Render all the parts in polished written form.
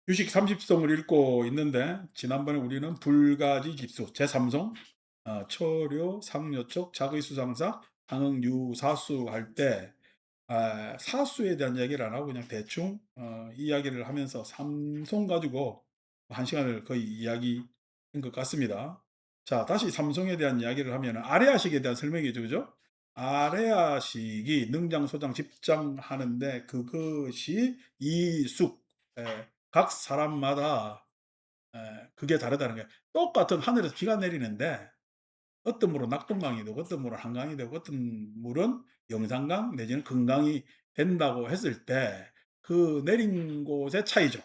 유식 30성을 읽고 있는데 지난번에 우리는 불가지 집수, 제3성, 처료, 상여촉, 자의수상사, 항응유사수 할 때 사수에 대한 이야기를 안 하고 그냥 대충 이야기를 하면서 삼성 가지고 한 시간을 거의 이야기한 것 같습니다. 자, 다시 삼성에 대한 이야기를 하면 아레아식에 대한 설명이죠, 그죠? 아레아식이 능장, 소장, 집장 하는데 그것이 이숙, 각 사람마다 그게 다르다는 거예요. 똑같은 하늘에서 비가 내리는데 어떤 물은 낙동강이 되고 어떤 물은 한강이 되고 어떤 물은 영산강 내지는 금강이 된다고 했을 때 그 내린 곳의 차이죠.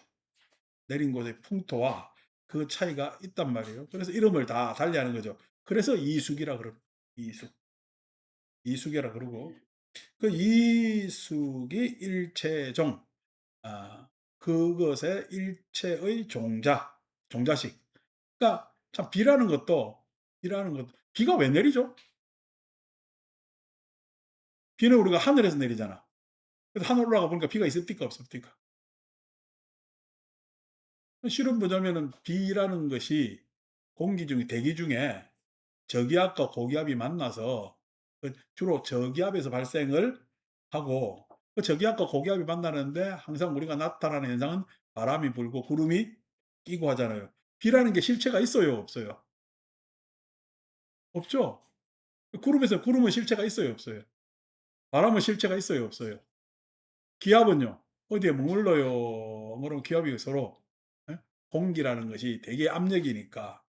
내린 곳의 풍토와 그 차이가 있단 말이에요. 그래서 이름을 다 달리하는 거죠. 그래서 이숙이라 그러고 이숙, 이숙이라 그러고 그 이숙이 일체종, 그것의 일체의 종자, 종자식. 그러니까 참 비가 왜 내리죠? 비는 우리가 하늘에서 내리잖아. 그래서 하늘 올라가 보니까 비가 있습니까? 없습니까? 실은 뭐냐면은 비라는 것이 대기 중에 저기압과 고기압이 만나서 주로 저기압에서 발생을 하고 그 저기압과 고기압이 만나는데 항상 우리가 나타나는 현상은 바람이 불고 구름이 끼고 하잖아요. 비라는 게 실체가 있어요, 없어요? 없죠. 구름은 실체가 있어요, 없어요? 바람은 실체가 있어요, 없어요? 기압은요? 어디에 머물러요? 그러면 기압이 서로 예? 공기라는 것이 되게 압력이니까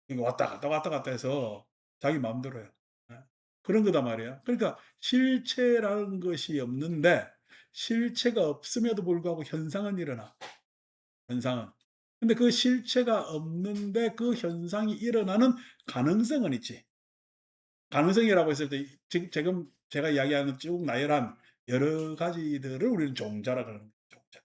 이거 왔다 갔다 왔다 갔다 해서 자기 마음대로 해요. 예. 그런 거단 말이에요. 그러니까 실체라는 것이 없는데 실체가 없음에도 불구하고 현상은 일어나. 현상은. 근데 그 실체가 없는데 그 현상이 일어나는 가능성은 있지. 가능성이라고 했을 때 지금 제가 이야기하는 쭉 나열한 여러 가지들을 우리는 종자라 그러는 거죠. 종자.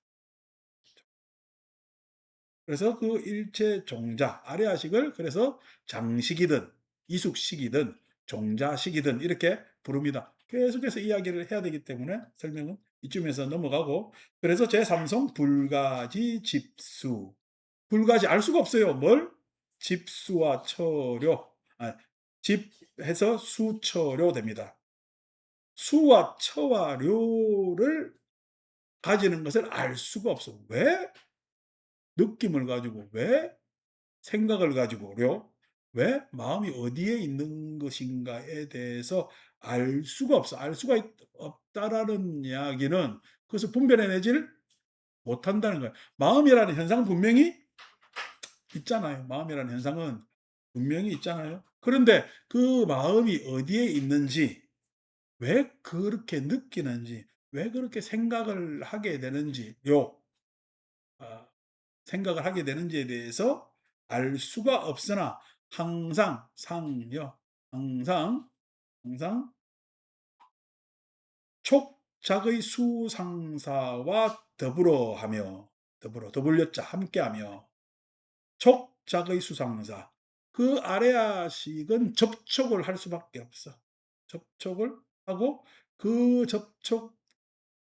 그래서 그 일체 종자, 아래아식을 그래서 장식이든 이숙식이든 종자식이든 이렇게 부릅니다. 계속해서 이야기를 해야 되기 때문에 설명은 이쯤에서 넘어가고 그래서 제3성 불가지 집수. 불가지 알 수가 없어요. 뭘? 집수와 처료. 집해서 수처료 됩니다. 수와 처와 료를 가지는 것을 알 수가 없어. 왜? 느낌을 가지고 왜 생각을 가지고요. 왜 마음이 어디에 있는 것인가에 대해서 알 수가 없어. 알 수가 없다라는 이야기는 그것을 분별해내지를 못한다는 거예요. 마음이라는 현상은 분명히 있잖아요. 마음이라는 현상은 분명히 있잖아요. 그런데 그 마음이 어디에 있는지, 왜 그렇게 느끼는지, 왜 그렇게 생각을 하게 되는지요. 생각을 하게 되는지에 대해서 알 수가 없으나 항상 상여 항상 항상 촉작의 수상사와 더불렸자 함께하며 촉작의 수상사 그 아래아식은 접촉을 할 수밖에 없어. 접촉을 하고 그 접촉이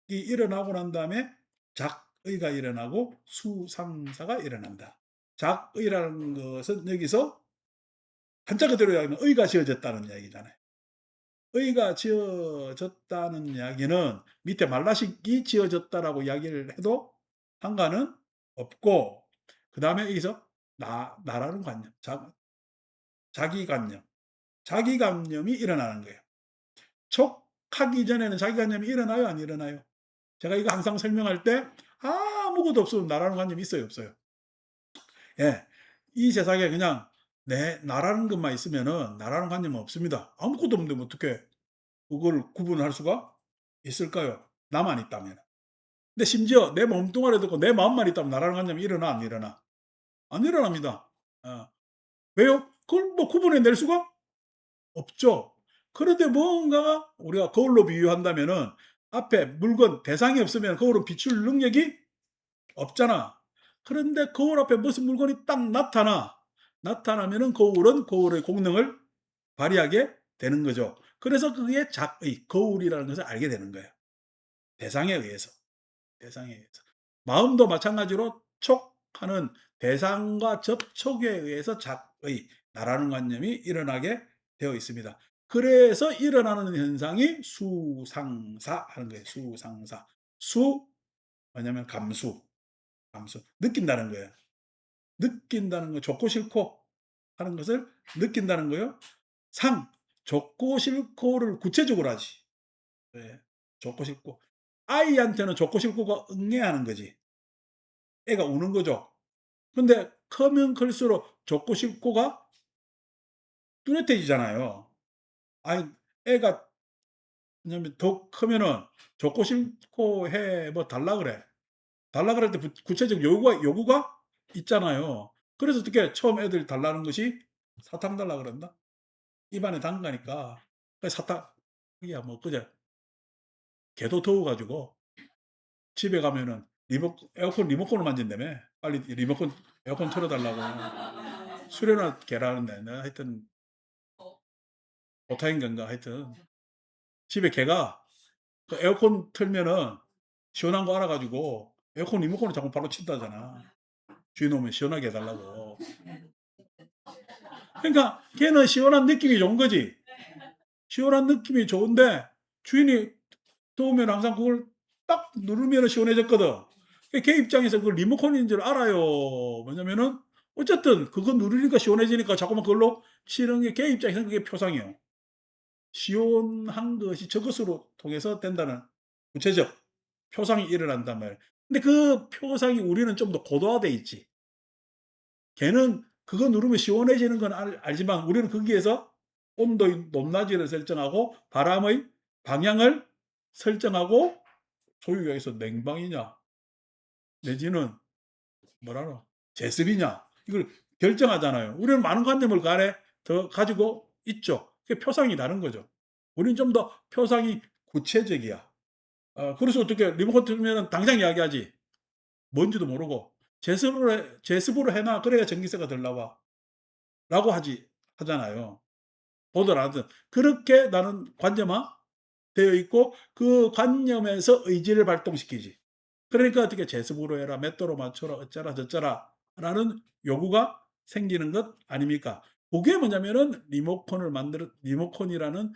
일어나고 난 다음에 작의가 일어나고 수상사가 일어난다. 작의라는 것은 여기서 한자 그대로 이야기하면 의가 지어졌다는 이야기잖아요. 의가 지어졌다는 이야기는 밑에 말라식이 지어졌다라고 이야기를 해도 상관은 없고 그 다음에 여기서 나라는 관념, 자기관념, 자기관념이 일어나는 거예요. 촉하기 전에는 자기관념이 일어나요, 안 일어나요? 제가 이거 항상 설명할 때 아무것도 없어도 나라는 관념이 있어요, 없어요? 예. 이 세상에 그냥 나라는 것만 있으면은 나라는 관념은 없습니다. 아무것도 없는데 어떻게 그걸 구분할 수가 있을까요? 나만 있다면. 근데 심지어 내 몸뚱아리 듣고 내 마음만 있다면 나라는 관념이 일어나 안 일어나? 안 일어납니다. 어. 왜요? 그걸 뭐 구분해 낼 수가 없죠. 그런데 뭔가 우리가 거울로 비유한다면은 앞에 물건 대상이 없으면 거울은 비출 능력이 없잖아. 그런데 거울 앞에 무슨 물건이 딱 나타나면은 거울은 거울의功能을 발휘하게 되는 거죠. 그래서 그게 작의, 거울이라는 것을 알게 되는 거예요. 대상에 의해서. 대상에 의해서. 마음도 마찬가지로 촉, 접촉하는 대상과 접촉에 의해서 작의 나라는 관념이 일어나게 되어 있습니다. 그래서 일어나는 현상이 수상사 하는 거예요. 수상사. 수 뭐냐면 감수. 감수. 느낀다는 거예요. 느낀다는 거 좋고 싫고 하는 것을 느낀다는 거요. 상 좋고 싫고를 구체적으로 하지. 네. 좋고 싫고. 아이한테는 좋고 싫고가 응애하는 거지. 애가 우는 거죠. 근데 크면 클수록 좋고 싫고가 뚜렷해지잖아요. 아이 애가 왜냐면 더 크면은 좋고 싫고 해 뭐 달라 그래. 달라 그럴 때 구체적 요구가 있잖아요. 그래서 어떻게 처음 애들 달라는 것이 사탕 달라 그런다. 입안에 담가니까 그 사탕 이야 뭐 그제 걔도 더워 가지고 집에 가면은 에어컨 리모컨을 만진다며. 빨리 리모컨 에어컨 틀어 달라고. 수련화 걔라는데 내가 하여튼 오타인 건가 하여튼 집에 걔가 그 에어컨 틀면은 시원한 거 알아 가지고 에어컨 리모컨을 자꾸 바로 친다잖아. 주인 오면 시원하게 해 달라고. 그러니까 걔는 시원한 느낌이 좋은 거지. 시원한 느낌이 좋은데 주인이 더우면 항상 그걸 딱 누르면 시원해졌거든. 걔 입장에서 그 리모컨인 줄 알아요. 뭐냐면은 어쨌든 그거 누르니까 시원해지니까 자꾸만 그걸로 치는 게 걔 입장에서는 그게 표상이에요. 시원한 것이 저것으로 통해서 된다는 구체적 표상이 일어난단 말이에요. 근데 그 표상이 우리는 좀 더 고도화돼 있지. 걔는 그거 누르면 시원해지는 건 알지만 우리는 거기에서 온도의 높낮이를 설정하고 바람의 방향을 설정하고 소위 여기서 냉방이냐 내지는 뭐라노 제습이냐 이걸 결정하잖아요. 우리는 많은 관념을 그 안에 더 가지고 있죠. 그게 표상이 다른 거죠. 우리는 좀 더 표상이 구체적이야. 그래서 어떻게 리모컨 틀면 당장 이야기하지. 뭔지도 모르고 제습으로 해놔 그래야 전기세가 덜 나와. 라고 하잖아요. 보들 않든 그렇게 나는 관념화 되어 있고 그 관념에서 의지를 발동시키지. 그러니까 어떻게 제습으로 해라, 몇 도로 맞춰라, 어쩌라 저쩌라 라는 요구가 생기는 것 아닙니까? 그게 뭐냐면은 리모컨이라는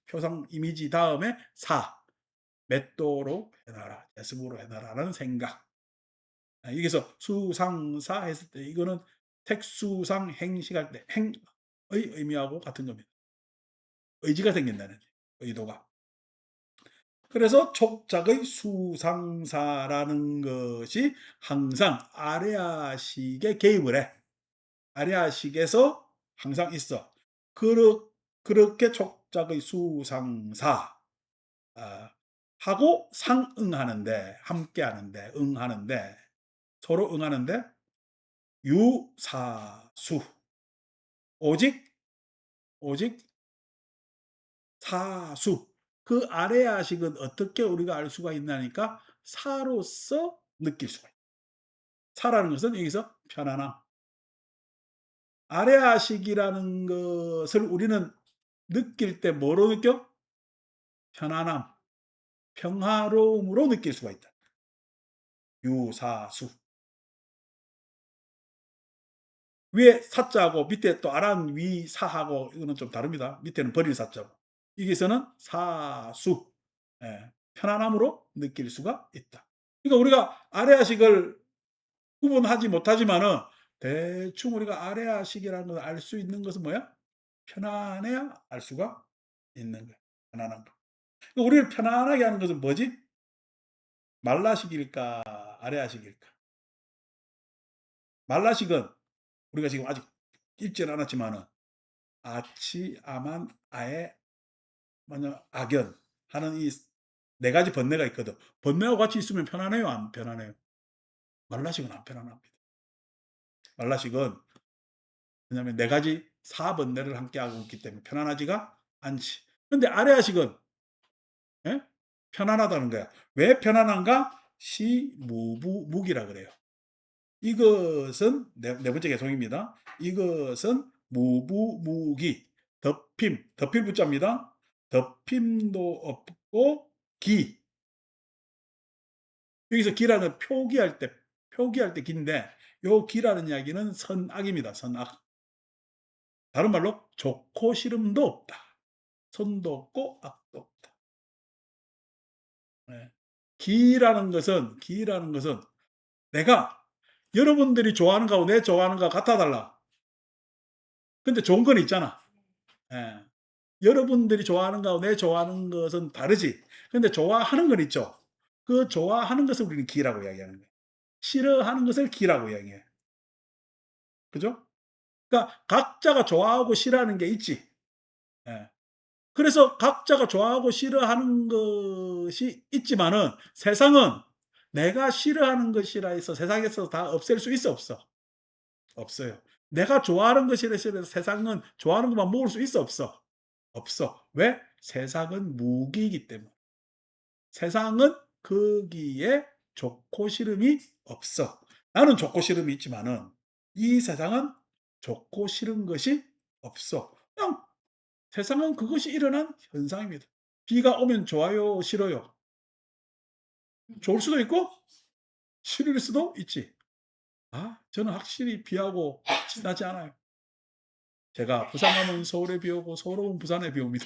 표상 이미지 다음에 몇 도로 해놔라, 제습으로 해놔라는 생각. 여기서 수상사 했을 때 이거는 택수상 행식할 때 행의 의미하고 같은 겁니다. 의지가 생긴다는 의도가. 그래서 촉작의 수상사라는 것이 항상 아래아식에 개입을 해. 아래아식에서 항상 있어. 그렇게 촉작의 수상사 하고 상응하는데 함께 하는데 응하는데 서로 응하는데 유사수 오직 사수 그 아래아식은 어떻게 우리가 알 수가 있나니까 사로서 느낄 수가 있다. 사라는 것은 여기서 편안함. 아래아식이라는 것을 우리는 느낄 때 뭐로 느껴? 편안함, 평화로움으로 느낄 수가 있다. 유사수. 위에 사자하고 밑에 또 아란 위사하고 이거는 좀 다릅니다. 밑에는 버릴 사자고. 여기서는 사수. 예, 편안함으로 느낄 수가 있다. 그러니까 우리가 아래아식을 구분하지 못하지만은 대충 우리가 아래아식이라는 걸 알 수 있는 것은 뭐야? 편안해야 알 수가 있는 거야. 편안한 거. 그러니까 우리를 편안하게 하는 것은 뭐지? 말라식일까? 아래아식일까? 말라식은 우리가 지금 아직 읽지는 않았지만은 아치, 아만, 아에, 뭐냐, 악연 하는 이 네 가지 번뇌가 있거든. 번뇌하고 같이 있으면 편안해요? 안 편안해요? 말라식은 안 편안합니다. 말라식은 왜냐하면 네 가지 사번뇌를 함께 하고 있기 때문에 편안하지가 않지. 근데 아래아식은 예? 편안하다는 거야. 왜 편안한가? 시무부묵이라 그래요. 이것은 네 번째 개송입니다. 이것은 무부무기 덮일 부자입니다. 덮임도 없고 기 여기서 기라는 표기할 때 표기할 때 기인데 요 기라는 이야기는 선악입니다. 선악. 다른 말로 좋고 싫음도 없다. 선도 없고 악도 없다. 예. 기라는 것은 내가 여러분들이 좋아하는 거하고 내 좋아하는 거가 같아 달라. 근데 좋은 건 있잖아. 예. 여러분들이 좋아하는 거하고 내 좋아하는 것은 다르지. 근데 좋아하는 건 있죠. 그 좋아하는 것을 우리는 기라고 이야기하는 거예요. 싫어하는 것을 기라고 이야기해요. 그죠? 그러니까 각자가 좋아하고 싫어하는 게 있지. 예. 그래서 각자가 좋아하고 싫어하는 것이 있지만은 세상은 내가 싫어하는 것이라 해서 세상에서 다 없앨 수 있어 없어? 없어요. 내가 좋아하는 것이라 해서 세상은 좋아하는 것만 모을 수 있어 없어? 없어. 왜? 세상은 무기이기 때문에. 세상은 거기에 좋고 싫음이 없어. 나는 좋고 싫음이 있지만은 이 세상은 좋고 싫은 것이 없어. 그냥 세상은 그것이 일어난 현상입니다. 비가 오면 좋아요, 싫어요? 좋을 수도 있고 싫을 수도 있지. 저는 확실히 비하고 친하지 않아요. 제가 부산 가면 서울에 비 오고 서울 오면 부산에 비 옵니다.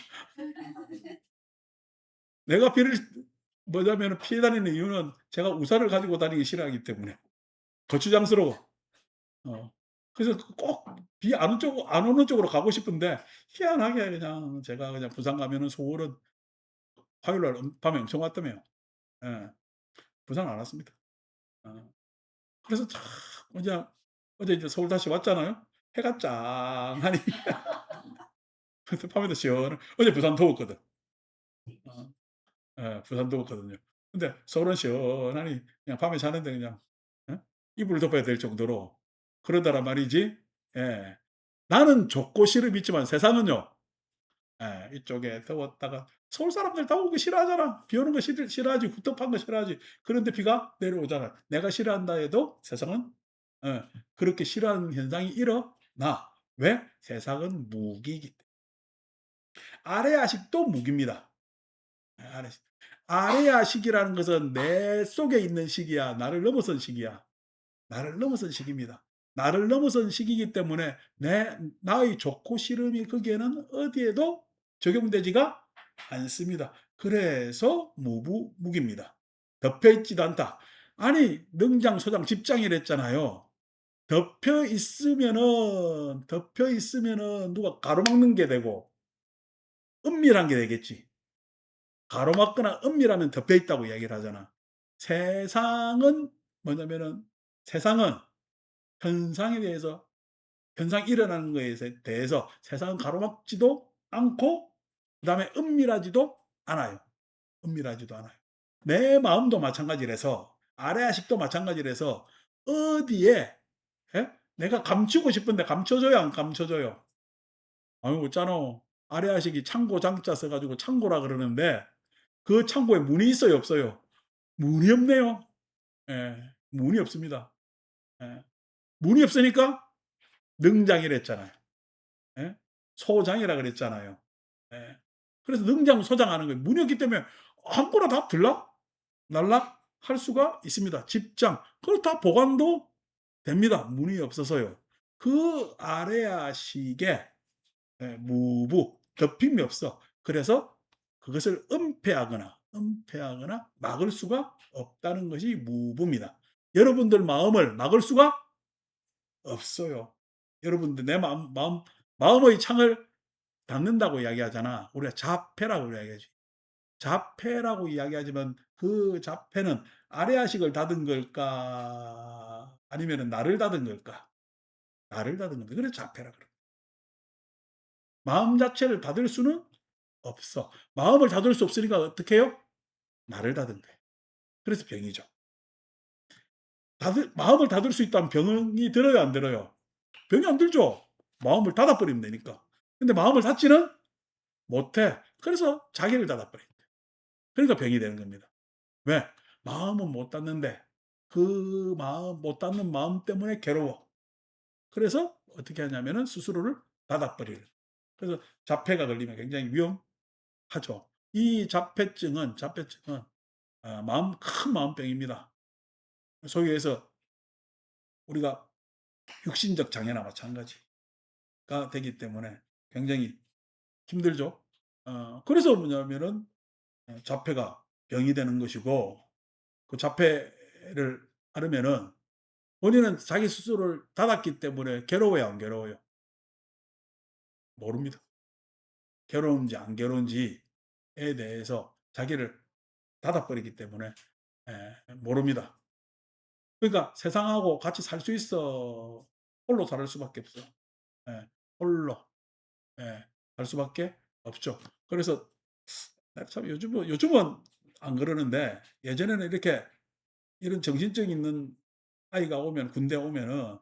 내가 비를 뭐냐면 피해 다니는 이유는 제가 우산을 가지고 다니기 싫어하기 때문에. 거추장스러워. 어. 그래서 꼭 비 안 오는 쪽으로 가고 싶은데 희한하게 그냥 제가 그냥 부산 가면은 서울은 화요일 날 밤에 엄청 왔다며요. 예. 부산 안 왔습니다. 어. 그래서 참 그냥 어제 이제 서울 다시 왔잖아요. 해가 짱하니 그래서 밤에도 시원해. 어제 부산 더웠거든. 어. 예. 부산 더웠거든요. 근데 서울은 시원하니 그냥 밤에 자는데 그냥 예? 이불을 덮어야 될 정도로 그러더란 말이지. 예. 나는 좋고 싫음 있지만 세상은요. 예. 이쪽에 더웠다가 서울 사람들 더운 거 싫어하잖아. 비 오는 거 싫어하지. 후텁한 거 싫어하지. 그런데 비가 내려오잖아. 내가 싫어한다 해도 세상은 예 그렇게 싫어하는 현상이 일어나. 왜? 세상은 무기이기 때문에. 아래아식도 무기입니다. 예 아래아식. 아래아식이라는 것은 내 속에 있는 식이야. 나를 넘어선 식이야. 나를 넘어선 식입니다. 나를 넘어선 식이기 때문에 나의 좋고 싫음이 거기에는 어디에도 적용되지가 않습니다. 그래서 무기입니다. 덮여 있지도 않다. 아니 능장소장 집장이랬잖아요. 덮여 있으면은 누가 가로막는 게 되고 은밀한 게 되겠지. 가로막거나 은밀하면 덮여 있다고 이야기를 하잖아. 세상은 뭐냐면은 세상은 현상에 대해서 현상이 일어나는 것에 대해서 세상은 가로막지도 않고 그다음에 은밀하지도 않아요. 은밀하지도 않아요. 내 마음도 마찬가지라서 아래아식도 마찬가지라서 어디에 예? 내가 감추고 싶은데 감춰져요, 안 감춰져요? 아유 있잖아. 아래아식이 창고 장자 써 가지고 창고라 그러는데 그 창고에 문이 있어요, 없어요? 문이 없네요. 예. 문이 없습니다. 예. 문이 없으니까 능장이랬잖아요. 예? 소장이라 그랬잖아요. 예. 그래서 능장소장하는 거예요. 문이 없기 때문에 아무거나 다 날락할 수가 있습니다. 집장. 그걸 다 보관도 됩니다. 문이 없어서요. 그 아래아식에 무부, 덮임이 없어. 그래서 그것을 은폐하거나 막을 수가 없다는 것이 무부입니다. 여러분들 마음을 막을 수가 없어요. 여러분들 내 마음의 창을 닫는다고 이야기하잖아. 우리가 자폐라고 이야기하지. 자폐라고 이야기하지만 그 자폐는 아래아식을 닫은 걸까? 아니면 나를 닫은 걸까? 나를 닫은 겁니다. 그래서 자폐라 그래. 마음 자체를 닫을 수는 없어. 마음을 닫을 수 없으니까 어떻게 해요? 나를 닫은 거예요. 그래서 병이죠. 마음을 닫을 수 있다면 병이 들어요, 안 들어요? 병이 안 들죠. 마음을 닫아버리면 되니까. 근데 마음을 닫지는 못해. 그래서 자기를 닫아버린다. 그러니까 병이 되는 겁니다. 왜? 마음은 못 닫는데 그 마음 못 닫는 마음 때문에 괴로워. 그래서 어떻게 하냐면은 스스로를 닫아버리는. 그래서 자폐가 걸리면 굉장히 위험하죠. 이 자폐증은 큰 마음병입니다. 소위 해서 우리가 육신적 장애나 마찬가지가 되기 때문에 굉장히 힘들죠. 그래서 뭐냐면은 자폐가 병이 되는 것이고, 그 자폐를 앓으면은 본인은 자기 스스로를 닫았기 때문에 괴로워요, 안 괴로워요? 모릅니다. 괴로운지 안 괴로운지에 대해서 자기를 닫아버리기 때문에 모릅니다. 그러니까 세상하고 같이 살 수 있어. 홀로 살 수밖에 없어. 예. 홀로. 예. 살 수밖에 없죠. 그래서 참 요즘은 안 그러는데, 예전에는 이렇게 이런 정신증 있는 아이가 오면, 군대 오면은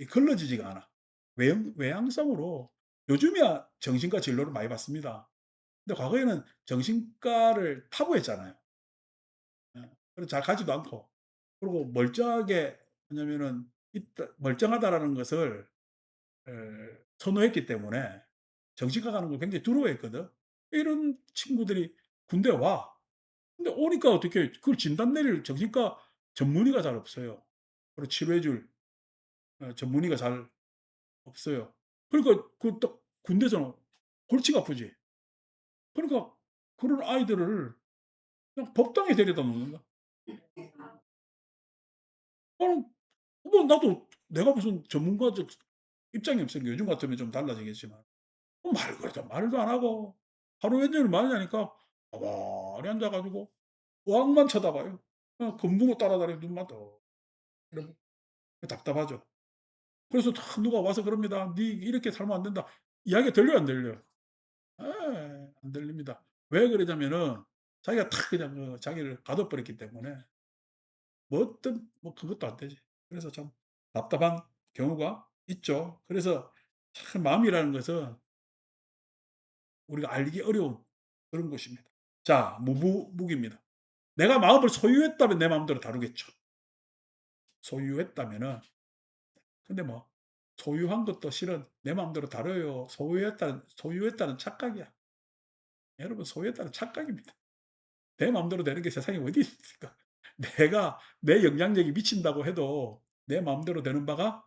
걸러지지가 않아. 외향성으로. 요즘이야 정신과 진료를 많이 받습니다. 근데 과거에는 정신과를 타부했잖아요. 예. 그래서 잘 가지도 않고. 그리고 멀쩡하게, 왜냐면은 멀쩡하다라는 것을 에, 선호했기 때문에 정신과 가는 걸 굉장히 두려워했거든. 이런 친구들이 군대 와. 근데 오니까 어떻게 그걸 진단 내릴 정신과 전문의가 잘 없어요. 그리고 치료해줄 전문의가 잘 없어요. 그러니까 그 딱 군대에서는 골치가 아프지. 그러니까 그런 아이들을 그냥 법당에 데려다 놓는 거야. 나는 뭐 나도 내가 무슨 전문가적 입장이 없으니까, 요즘 같으면 좀 달라지겠지만 말도 안 하고 하루 종일 말하자니까 가만히 앉아 가지고 어항만 쳐다봐요. 그냥 금붕어 따라다니는 눈만 떠 이러고. 답답하죠. 그래서 다 누가 와서 그럽니다. "니 이렇게 살면 안 된다." 이야기가 들려요, 안 들려요? 예. 안 들립니다. 왜 그러냐면은 자기가 탁 그냥 자기를 가둬 버렸기 때문에 뭐 어떤 뭐 그것도 안 되지. 그래서 참 답답한 경우가 있죠. 그래서 참 마음이라는 것은 우리가 알기 어려운 그런 것입니다. 자, 무기입니다. 내가 마음을 소유했다면 내 마음대로 다루겠죠. 소유했다면은. 근데 뭐 소유한 것도 실은 내 마음대로 다뤄요. 소유했다는 착각이야. 여러분, 소유했다는 착각입니다. 내 마음대로 되는 게 세상에 어디 있습니까? 내가 내 영향력이 미친다고 해도 내 마음대로 되는 바가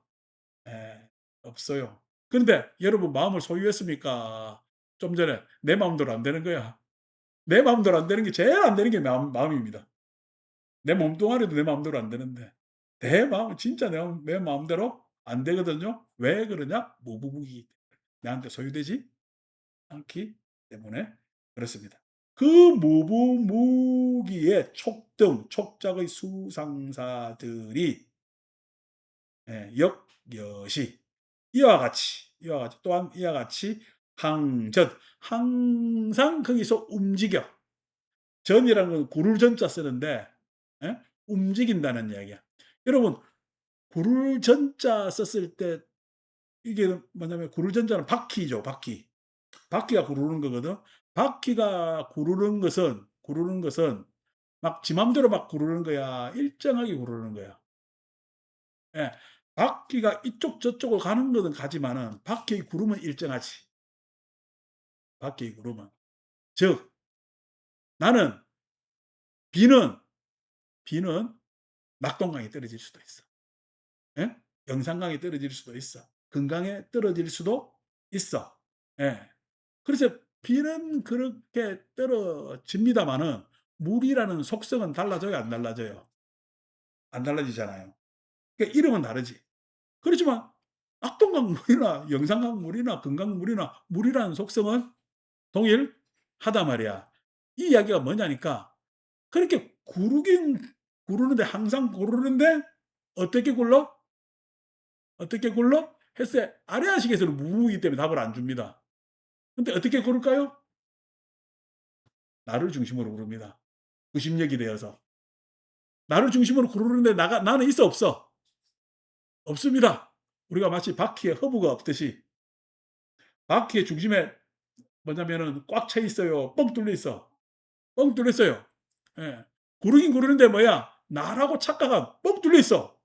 없어요. 그런데 여러분, 마음을 소유했습니까? 좀 전에 내 마음대로 안 되는 거야. 내 마음대로 안 되는 게, 제일 안 되는 게 마음입니다. 내 몸뚱아리도 내 마음대로 안 되는데 내 마음은 진짜 내 마음대로 안 되거든요. 왜 그러냐? 무부부기. 나한테 소유되지 않기 때문에 그렇습니다. 그 무부무기의 촉작의 수상사들이 역여시 또한 이와 같이 항상 거기서 움직여. 전이라는 건 구를 전자 쓰는데, 예? 움직인다는 이야기야. 여러분, 구를 전자 썼을 때 이게 뭐냐면, 구를 전자는 바퀴죠, 바퀴. 바퀴가 구르는 거거든. 바퀴가 구르는 것은 막 지 맘대로 막 구르는 거야. 일정하게 구르는 거야. 예. 바퀴가 이쪽 저쪽으로 가는 거는 가지만은 바퀴의 구름은 일정하지. 바퀴의 구름은. 즉, 나는 비는 비는 낙동강에 떨어질 수도 있어. 예? 영산강에 떨어질 수도 있어. 금강에 떨어질 수도 있어. 예. 그래서 비는 그렇게 떨어집니다마는 물이라는 속성은 달라져요, 안 달라져요? 안 달라지잖아요. 그러니까 이름은 다르지. 그렇지만 낙동강 물이나 영산강 물이나 금강 물이나 물이라는 속성은 동일하단 말이야. 이 이야기가 뭐냐니까, 그렇게 구르는데, 항상 구르는데 어떻게 굴러? 어떻게 굴러? 했을 때 아래아식에서는 무이기 때문에 답을 안 줍니다. 근데 어떻게 고를까요? 나를 중심으로 고릅니다. 의심력이 되어서. 나를 중심으로 고르는데 나는 있어, 없어? 없습니다. 우리가 마치 바퀴에 허브가 없듯이, 바퀴의 중심에 뭐냐면은 꽉 차 있어요. 뻥 뚫려 있어. 뻥 뚫려 있어요. 예. 고르긴 고르는데 뭐야? 나라고 착각한 뻥 뚫려 있어.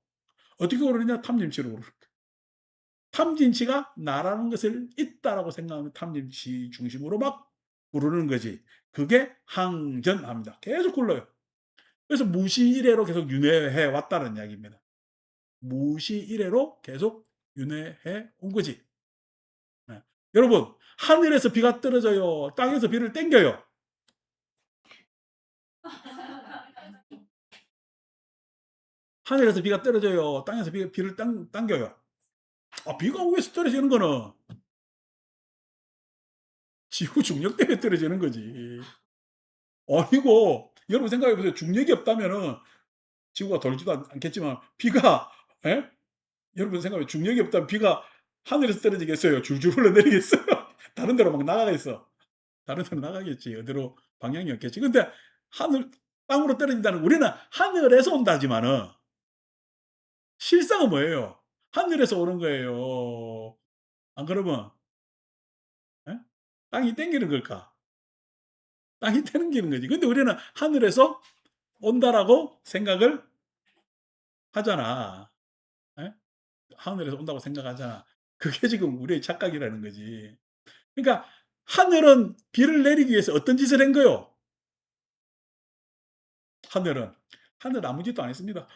어떻게 고르느냐? 탐진치로 고르는 거야. 탐진치가 나라는 것을 있다라고 생각하면 탐진치 중심으로 막 고르는 거지. 그게 항전합니다. 계속 굴러요. 그래서 무시 이래로 계속 윤회해 왔다는 이야기입니다. 무시 이래로 계속 윤회해 온 거지. 예. 여러분, 하늘에서 비가 떨어져요. 땅에서 비를 땡겨요. 하늘에서 비가 떨어져요. 땅에서 비를 당겨요. 비가 위에서 떨어지는 거는 지구 중력 때문에 떨어지는 거지. 아니고, 여러분 생각해 보세요. 중력이 없다면은 지구가 돌지도 않겠지만, 비가, 예? 여러분 생각해 보세요. 중력이 없다면 비가 하늘에서 떨어지겠어요? 줄줄 흘러내리겠어요? 다른 데로 막 나가겠어. 다른 데로 나가겠지. 어디로 방향이 없겠지. 근데 하늘, 땅으로 떨어진다는, 우리는 하늘에서 온다지만은, 실상은 뭐예요? 하늘에서 오는 거예요. 안 그러면, 예? 땅이 땡기는 걸까? 땅이 땡기는 거지. 근데 우리는 하늘에서 온다라고 생각을 하잖아. 예? 하늘에서 온다고 생각하잖아. 그게 지금 우리의 착각이라는 거지. 그러니까 하늘은 비를 내리기 위해서 어떤 짓을 한 거요? 하늘은. 하늘 아무 짓도 안 했습니다.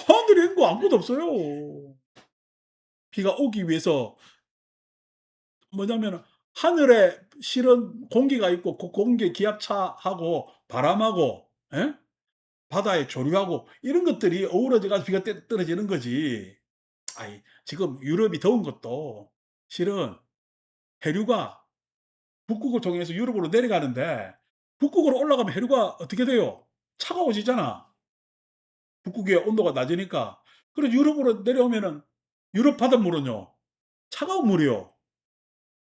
하늘이 한 거 아무것도 없어요. 비가 오기 위해서 뭐냐면 하늘에 실은 공기가 있고 그 공기 기압차하고 바람하고, 예? 바다의 조류하고 이런 것들이 어우러져 가지고 비가 떨어지는 거지. 아이, 지금 유럽이 더운 것도 실은 해류가 북극을 통해서 유럽으로 내려가는데, 북극으로 올라가면 해류가 어떻게 돼요? 차가워지잖아. 북극의 온도가 낮으니까. 그래서 유럽으로 내려오면은 유럽 바닷물은요, 차가운 물이요.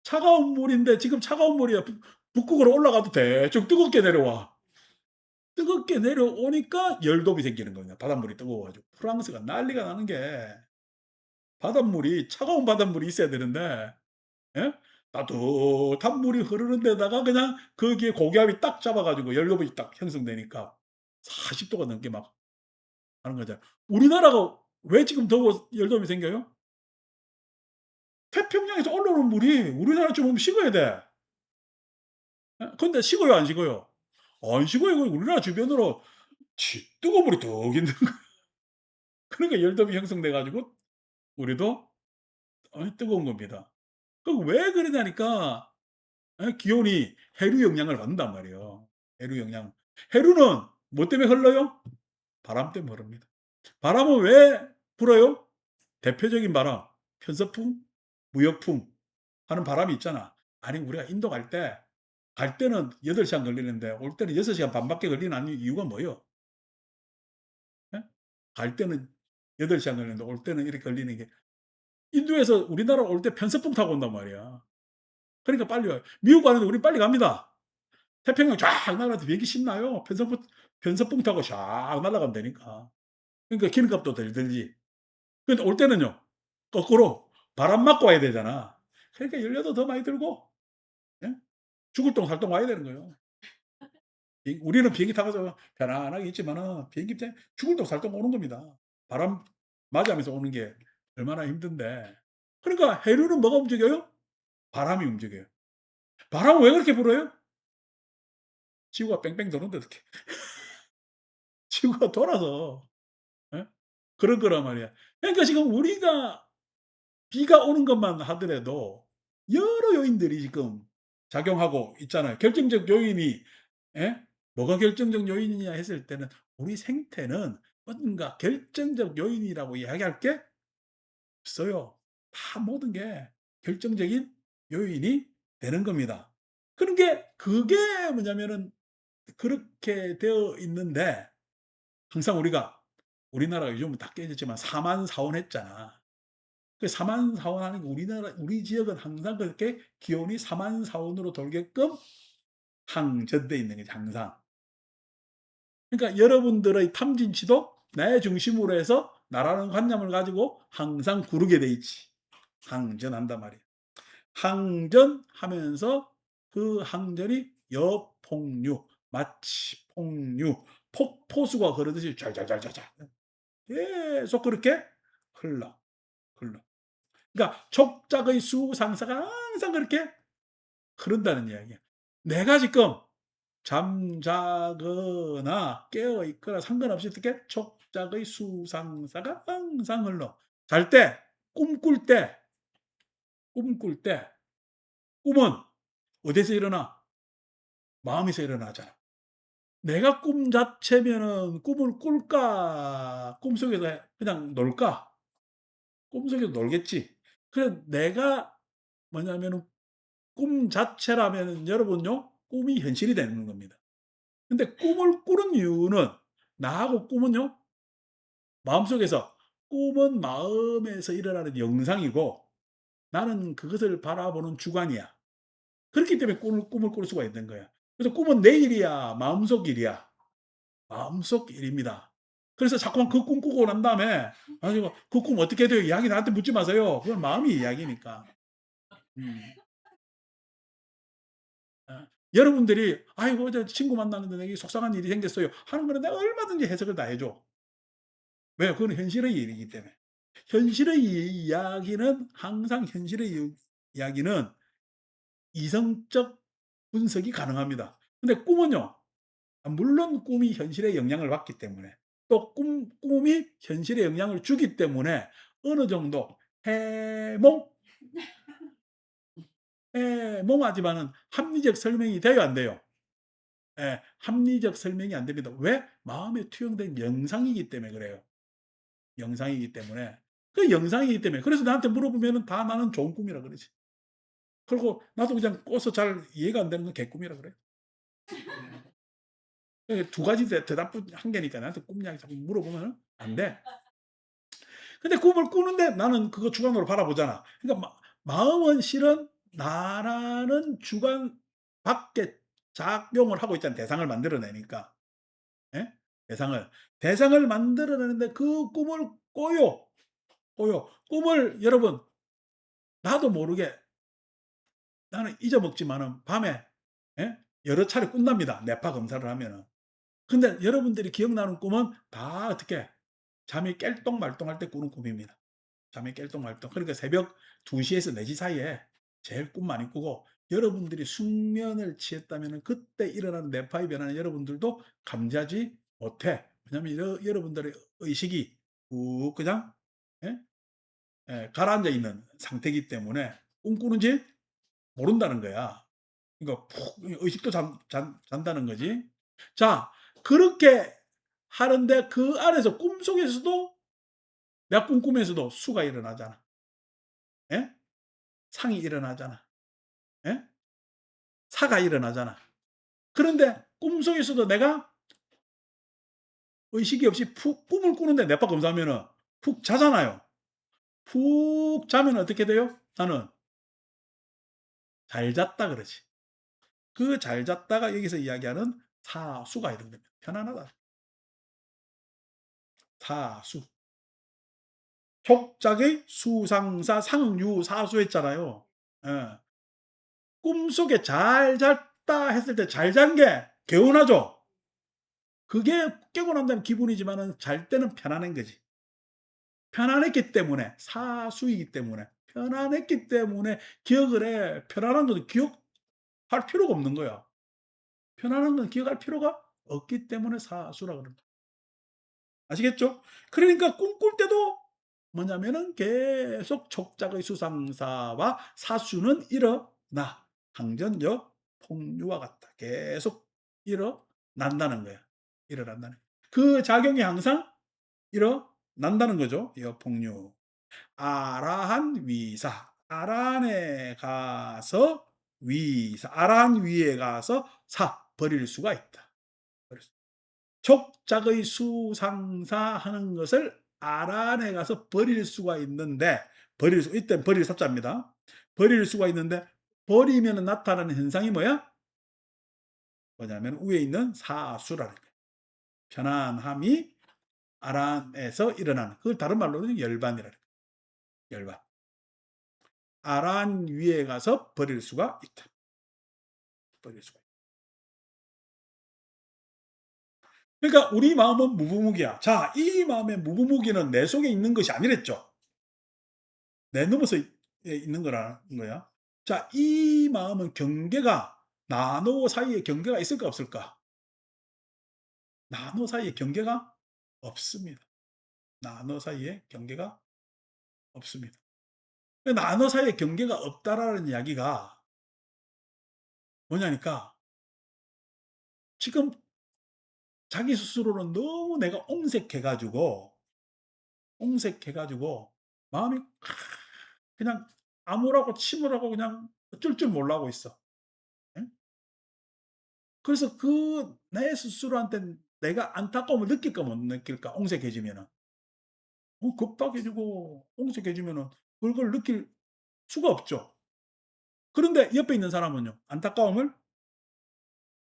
차가운 물인데 지금 차가운 물이 북극으로 올라가도 대충 뜨겁게 내려와. 뜨겁게 내려오니까 열도비 생기는 거냐. 바닷물이 뜨거워가지고. 프랑스가 난리가 나는 게, 바닷물이, 차가운 바닷물이 있어야 되는데, 예? 따뜻한 물이 흐르는 데다가 그냥 거기에 고기압이 딱 잡아가지고 열도비 딱 형성되니까 40도가 넘게 막 하는 거죠. 우리나라가 왜 지금 더워 열도비 생겨요? 태평양에서 올라오는 물이 우리나라 좀 오면 식어야 돼. 예? 근데 식어요, 안 식어요? 안 식어요. 우리나라 주변으로 뜨거운 물이 더 있는 거야. 그러니까 열도비 형성돼 가지고 우리도 뜨거운 겁니다. 왜 그러냐니까, 기온이 해류 영향을 받는단 말이에요. 해류 영향. 해류는 뭐 때문에 흘러요? 바람 때문에 흐릅니다. 바람은 왜 불어요? 대표적인 바람, 편서풍, 무역풍 하는 바람이 있잖아. 아니, 우리가 인도 갈 때는 8시간 걸리는데 올 때는 6시간 반밖에 걸리는 이유가 뭐예요? 예? 갈 때는 8시간 걸리는데 올 때는 이렇게 걸리는 게, 인도에서 우리나라 올 때 편서풍 타고 온단 말이야. 그러니까 빨리 와요. 미국 가는데 우리 빨리 갑니다. 태평양 쫙 날아도 비행기 신나요. 편서풍 타고 쫙 날아가면 되니까. 그러니까 기름값도 덜 들지. 근데 올 때는요, 거꾸로 바람 맞고 와야 되잖아. 그러니까 연료도 더 많이 들고, 예? 죽을 똥 살 똥 와야 되는 거예요. 우리는 비행기 타고서 편안하게 있지만은 비행기 입장에 죽을 똥 살 똥 오는 겁니다. 바람 맞으면서 오는 게 얼마나 힘든데. 그러니까 해류는 뭐가 움직여요? 바람이 움직여요. 바람은 왜 그렇게 불어요? 지구가 뺑뺑 도는데 어떻게? 지구가 돌아서, 예? 그런 거란 말이야. 그러니까 지금 우리가 비가 오는 것만 하더라도 여러 요인들이 지금 작용하고 있잖아요. 결정적 요인이, 예? 뭐가 결정적 요인이냐 했을 때는 우리 생태는 뭔가 결정적 요인이라고 이야기할 게 없어요. 다 모든 게 결정적인 요인이 되는 겁니다. 그런 게, 그게 뭐냐면은 그렇게 되어 있는데, 항상 우리나라가 요즘은 다 깨졌지만 사만사원 했잖아. 그 사만사원 하는 게, 우리 지역은 항상 그렇게 기온이 사만사원으로 돌게끔 항전돼 있는 거지, 항상. 그러니까 여러분들의 탐진치도 내 중심으로 해서 나라는 관념을 가지고 항상 구르게 돼 있지. 항전한단 말이야. 항전하면서 그 항전이 여폭류, 마치 폭류, 폭포수가 흐르듯이 잘잘잘잘잘 계속 그렇게 흘러, 흘러. 그러니까 족작의 수 상사가 항상 그렇게 흐른다는 이야기야. 내가 지금 잠자거나 깨어 있거나 상관없이 어떻게 촉작의 수상사가 항상 흘러. 잘 때, 꿈꿀 때, 꿈꿀 때, 꿈은 어디서 일어나? 마음에서 일어나잖아. 내가 꿈 자체면은 꿈을 꿀까? 꿈속에서 그냥 놀까? 꿈속에서 놀겠지. 그래 내가 뭐냐면은 꿈 자체라면은 여러분요, 꿈이 현실이 되는 겁니다. 근데 꿈을 꾸는 이유는 나하고 꿈은요, 마음속에서 꿈은 마음에서 일어나는 영상이고 나는 그것을 바라보는 주관이야. 그렇기 때문에 꿈을 꿀 수가 있는 거야. 그래서 꿈은 내 일이야, 마음속 일이야. 마음속 일입니다. 그래서 자꾸만 그 꿈 꾸고 난 다음에 아니 그 꿈 어떻게 돼요? 이야기 나한테 묻지 마세요. 그건 마음이 이야기니까. 음. 어. 여러분들이 "아이고 저 친구 만났는데 내게 속상한 일이 생겼어요." 하는 거는 내가 얼마든지 해석을 다 해 줘. 왜요? 그건 현실의 일이기 때문에. 현실의 이야기는 항상 현실의 이야기는 이성적 분석이 가능합니다. 근데 꿈은요. 물론 꿈이 현실에 영향을 받기 때문에 또 꿈이 현실에 영향을 주기 때문에 어느 정도 해몽, 해몽하지만은 합리적 설명이 돼요, 안 돼요? 예, 합리적 설명이 안 됩니다. 왜? 마음에 투영된 영상이기 때문에 그래요. 영상이기 때문에. 그 영상이기 때문에. 그래서 나한테 물어보면은 다 나는 좋은 꿈이라 그러지. 그리고 나도 그냥 꿔서 잘 이해가 안 되는 건 개꿈이라 그래. 두 가지 대답 한 개니까 나한테 꿈 이야기 자꾸 물어보면 안 돼. 근데 꿈을 꾸는데 나는 그거 주관으로 바라보잖아. 그러니까 마음은 실은 나라는 주관 밖에 작용을 하고 있잖아. 대상을 만들어내니까. 예? 대상을 만들어내는데 그 꿈을 꿈을 여러분 나도 모르게 나는 잊어먹지만은 밤에 예? 여러 차례 꾼답니다. 뇌파 검사를 하면은. 근데 여러분들이 기억나는 꿈은 다 어떻게 잠이 깰똥말똥할 때 꾸는 꿈입니다. 잠이 깰똥말똥. 그러니까 새벽 2시 에서 4시 사이에 제일 꿈 많이 꾸고 여러분들이 숙면을 취했다면은 그때 일어나는 뇌파의 변화는 여러분들도 감지하지 못해. 왜냐하면 여러분들의 의식이 쭉 그냥 예? 예, 가라앉아 있는 상태이기 때문에 꿈꾸는지 모른다는 거야. 그러니까 푹 의식도 잔다는 거지. 자, 그렇게 하는데 그 안에서 꿈속에서도 내가 꿈꾸면서도 수가 일어나잖아. 예? 상이 일어나잖아. 예? 사가 일어나잖아. 그런데 꿈속에서도 내가 의식이 없이 푹 꿈을 꾸는데 뇌파 검사하면은 푹 자잖아요. 푹 자면 어떻게 돼요? 나는 잘 잤다 그러지. 그 잘 잤다가 여기서 이야기하는 사수가 이런 겁니다. 편안하다. 사수. 촉작의 수상사 상유사수 했잖아요. 예. 꿈속에 잘 잤다 했을 때 잘 잔 게 개운하죠. 그게 깨고 난 다음에 기분이지만은 잘 때는 편안한 거지. 편안했기 때문에 사수이기 때문에 편안했기 때문에 기억을 해. 편안한 것도 기억할 필요가 없는 거야. 편안한 건 기억할 필요가 없기 때문에 사수라 그런다. 아시겠죠? 그러니까 꿈꿀 때도 뭐냐면은 계속 촉작의 수상사와 사수는 일어나. 항전적 폭류와 같다. 계속 일어난다는 거야. 일어난다는 거야. 그 작용이 항상 일어난다는 거죠. 이어폭류. 아라한 위사. 아란에 가서 위사. 아란 위에 가서 사. 버릴 수가 있다. 족작의 수상사하는 것을 아란에 가서 버릴 수가 있는데 이때 버릴 사자입니다. 버릴 수가 있는데 버리면 나타나는 현상이 뭐냐면 위에 있는 사수라는 거예요. 편안함이 아란에서 일어나는 그걸 다른 말로는 열반이라는 거예요. 열반. 아란 위에 가서 버릴 수가 있다. 버릴 수가 있다. 그러니까 우리 마음은 무부무기야. 자, 이 마음의 무부무기는 내 속에 있는 것이 아니랬죠. 내 넘어서 있는 거라는 거야. 자, 이 마음은 경계가 나노 사이에 경계가 있을까 없을까? 나노 사이에 경계가 없습니다. 나노 사이에 경계가 없습니다. 그 나노 사이에 경계가 없다라는 이야기가 뭐냐니까 지금 자기 스스로는 너무 내가 옹색해 가지고 마음이 그냥 암울하고 침울하고 그냥 어쩔 줄 몰라하고 있어. 예? 그래서 그 내 스스로한텐 내가 안타까움을 느낄까 못 느낄까 옹색해지면은. 급박해지고 옹색해지면은 그걸 느낄 수가 없죠. 그런데 옆에 있는 사람은요. 안타까움을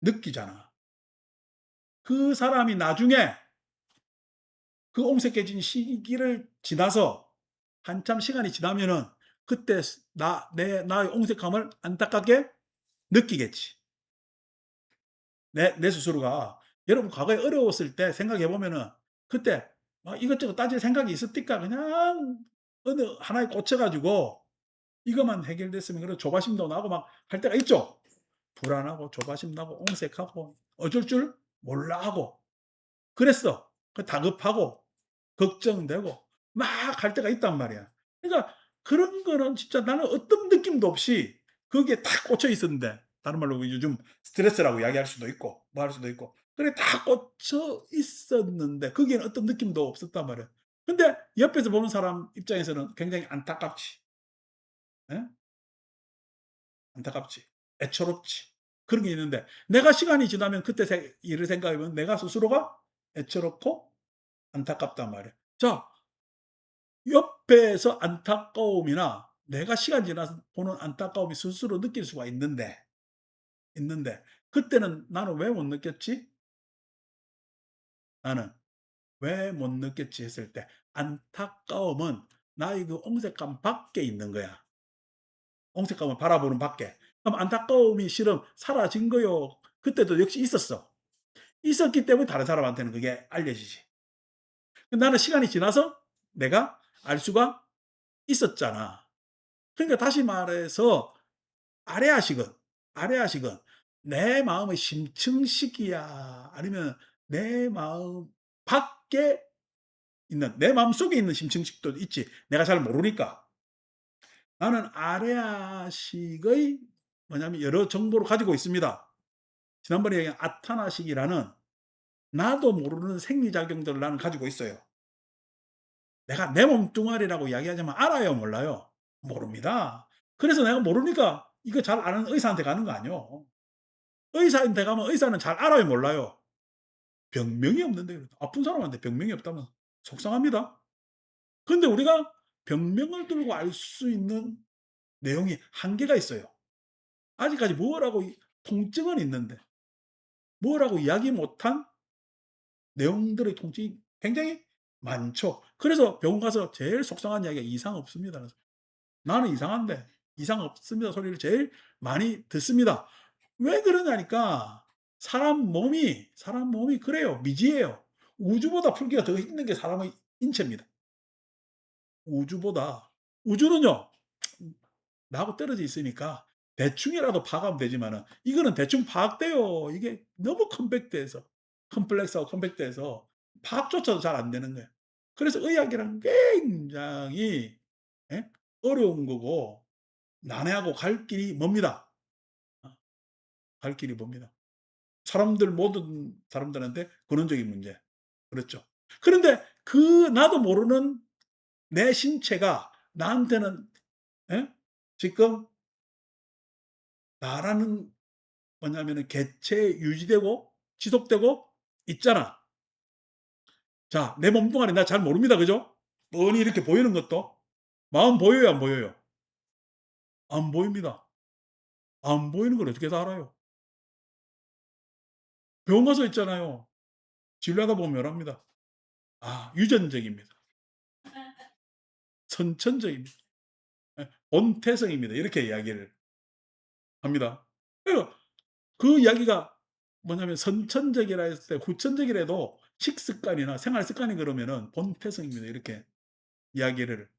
느끼잖아. 그 사람이 나중에 그 옹색해진 시기를 지나서 한참 시간이 지나면은 그때 나의 옹색함을 안타깝게 느끼겠지. 내 스스로가 여러분 과거에 어려웠을 때 생각해 보면은 그때 막 이것저것 따질 생각이 있었니까 그냥 어느 하나에 꽂혀 가지고 이것만 해결됐으면 그런 조바심도 나고 막 할 때가 있죠. 불안하고 조바심 나고 옹색하고 어쩔 줄 몰라 하고 그랬어. 다급하고 걱정되고 막 할 때가 있단 말이야. 그러니까 그런 거는 진짜 나는 어떤 느낌도 없이 거기에 딱 꽂혀 있었는데 다른 말로 요즘 스트레스라고 이야기할 수도 있고 뭐 할 수도 있고 그래 다 꽂혀 있었는데 거기에는 어떤 느낌도 없었단 말이야. 근데 옆에서 보는 사람 입장에서는 굉장히 안타깝지. 예? 안타깝지. 애처롭지. 그런 게 있는데 내가 시간이 지나면 그때 일을 생각해 보면 내가 스스로가 애처롭고 안타깝단 말이야. 자, 옆에서 안타까움이나 내가 시간 지나서 보는 안타까움이 스스로 느낄 수가 있는데 그때는 '나는 왜 못 느꼈지? 나는 왜 못 느꼈지?' 했을 때 안타까움은 나의 그 옹색감 밖에 있는 거야. 옹색감을 바라보는 밖에. 그럼 안타까움이 실은 사라진 거요. 그때도 역시 있었어. 있었기 때문에 다른 사람한테는 그게 알려지지. 나는 시간이 지나서 내가 알 수가 있었잖아. 그러니까 다시 말해서 아래아식은, 아래아식은 내 마음의 심층식이야? 아니면 내 마음 밖에 있는 내 마음속에 있는 심층식도 있지. 내가 잘 모르니까. 나는 아래아식의 뭐냐면 여러 정보를 가지고 있습니다. 지난번에 얘기한 아타나식이라는 나도 모르는 생리작용들을 나는 가지고 있어요. 내가 내 몸뚱아리라고 이야기하지만 알아요, 몰라요? 모릅니다. 그래서 내가 모르니까 이거 잘 아는 의사한테 가는 거 아니에요. 의사한테 가면 의사는 잘 알아요, 몰라요? 병명이 없는데 아픈 사람한테 병명이 없다면 속상합니다. 근데 우리가 병명을 들고 알 수 있는 내용이 한계가 있어요. 아직까지 뭐라고 통증은 있는데 뭐라고 이야기 못한 내용들의 통증이 굉장히 많죠. 그래서 병원 가서 제일 속상한 이야기가 "이상 없습니다." "나는 이상한데 이상 없습니다." 소리를 제일 많이 듣습니다. 왜 그러냐니까 사람 몸이 그래요. 미지예요. 우주보다 풀기가 더 힘든 게 사람의 인체입니다. 우주보다. 우주는요 나하고 떨어져 있으니까 대충이라도 파악하면 되지만은 이거는 대충 파악돼요. 이게 너무 컴팩트해서 컴플렉스하고 컴팩트해서 파악조차도 잘 안 되는 거예요. 그래서 의학이란 굉장히 예 어려운 거고 난해하고 갈 길이 멉니다. 어 갈 길이 멉니다. 모든 사람들한테 근원적인 문제. 그렇죠. 그런데 그 나도 모르는 내 신체가 나한테는 예 지금 나라는 뭐냐면은 개체에 유지되고 지속되고 있잖아. 자, 내 몸뚱아리 나 잘 모릅니다. 그죠? 뻔히 이렇게 보이는 것도 마음 보여요, 안 보여요? 안 보입니다. 안 보이는 걸 어떻게 다 알아요? 병원 가서 있잖아요. 진료하다 보면 멸합니다. 아, 유전적입니다. 선천적입니다. 예. 본태성입니다. 이렇게 이야기를 합니다. 그래서 그 이야기가 뭐냐면 선천적이라 했을 때 후천적이라도 식습관이나 생활 습관이 그러면은 본태성입니다. 이렇게 이야기를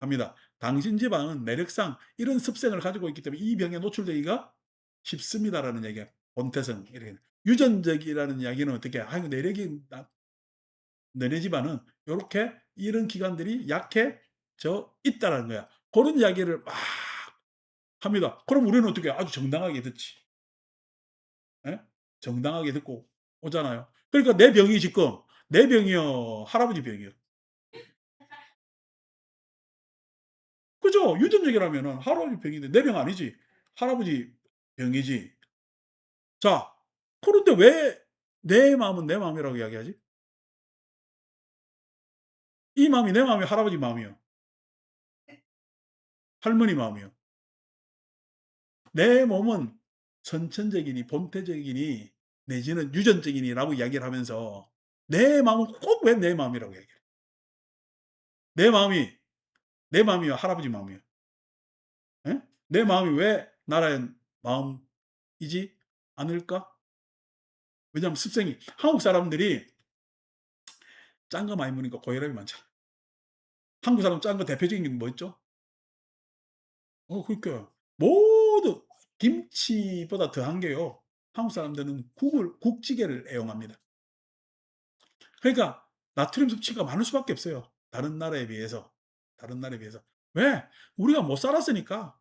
합니다. 당신 집안은 매력상 이런 습성을 가지고 있기 때문에 이 병에 노출되기가 쉽습니다라는 얘기야. 본태성 이렇게. 유전적이라는 이야기는 어떻게? 아이고 내력이 너네 집안은 요렇게 이런 기관들이 약해져 있다라는 거야. 그런 이야기를 막 합니다. 그럼 우리는 어떻게 아주 정당하게 듣지. 예? 정당하게 듣고 오잖아요. 그러니까 내 병이 지금 내 병이요, 할아버지 병이요. 그죠? 유전적이라면은 할아버지 병인데 내 병 아니지. 할아버지 병이지. 자, 그런데 왜 내 마음은 내 마음이라고 이야기하지? 이 마음이 내 마음이 할아버지 마음이요. 할머니 마음이요. 내 몸은 선천적이니 본태적이니 내지는 유전적이니라고 이야기를 하면서 내 마음은 꼭 왜 내 마음이라고 얘기해요. 내 마음이 내 마음이요, 할아버지 마음이요. 예? 내 마음이 왜 나라의 마음이지 않을까? 왜냐하면 습성이 한국 사람들이 짠 거 많이 먹으니까 고혈압이 많잖아. 한국 사람 짠 거 대표적인 게 뭐 있죠? 그러니까요. 모두 김치보다 더한 게요. 한국 사람들은 국찌개를 애용합니다. 그러니까 나트륨 섭취가 많을 수밖에 없어요. 다른 나라에 비해서. 다른 나라에 비해서. 왜? 우리가 못 살았으니까.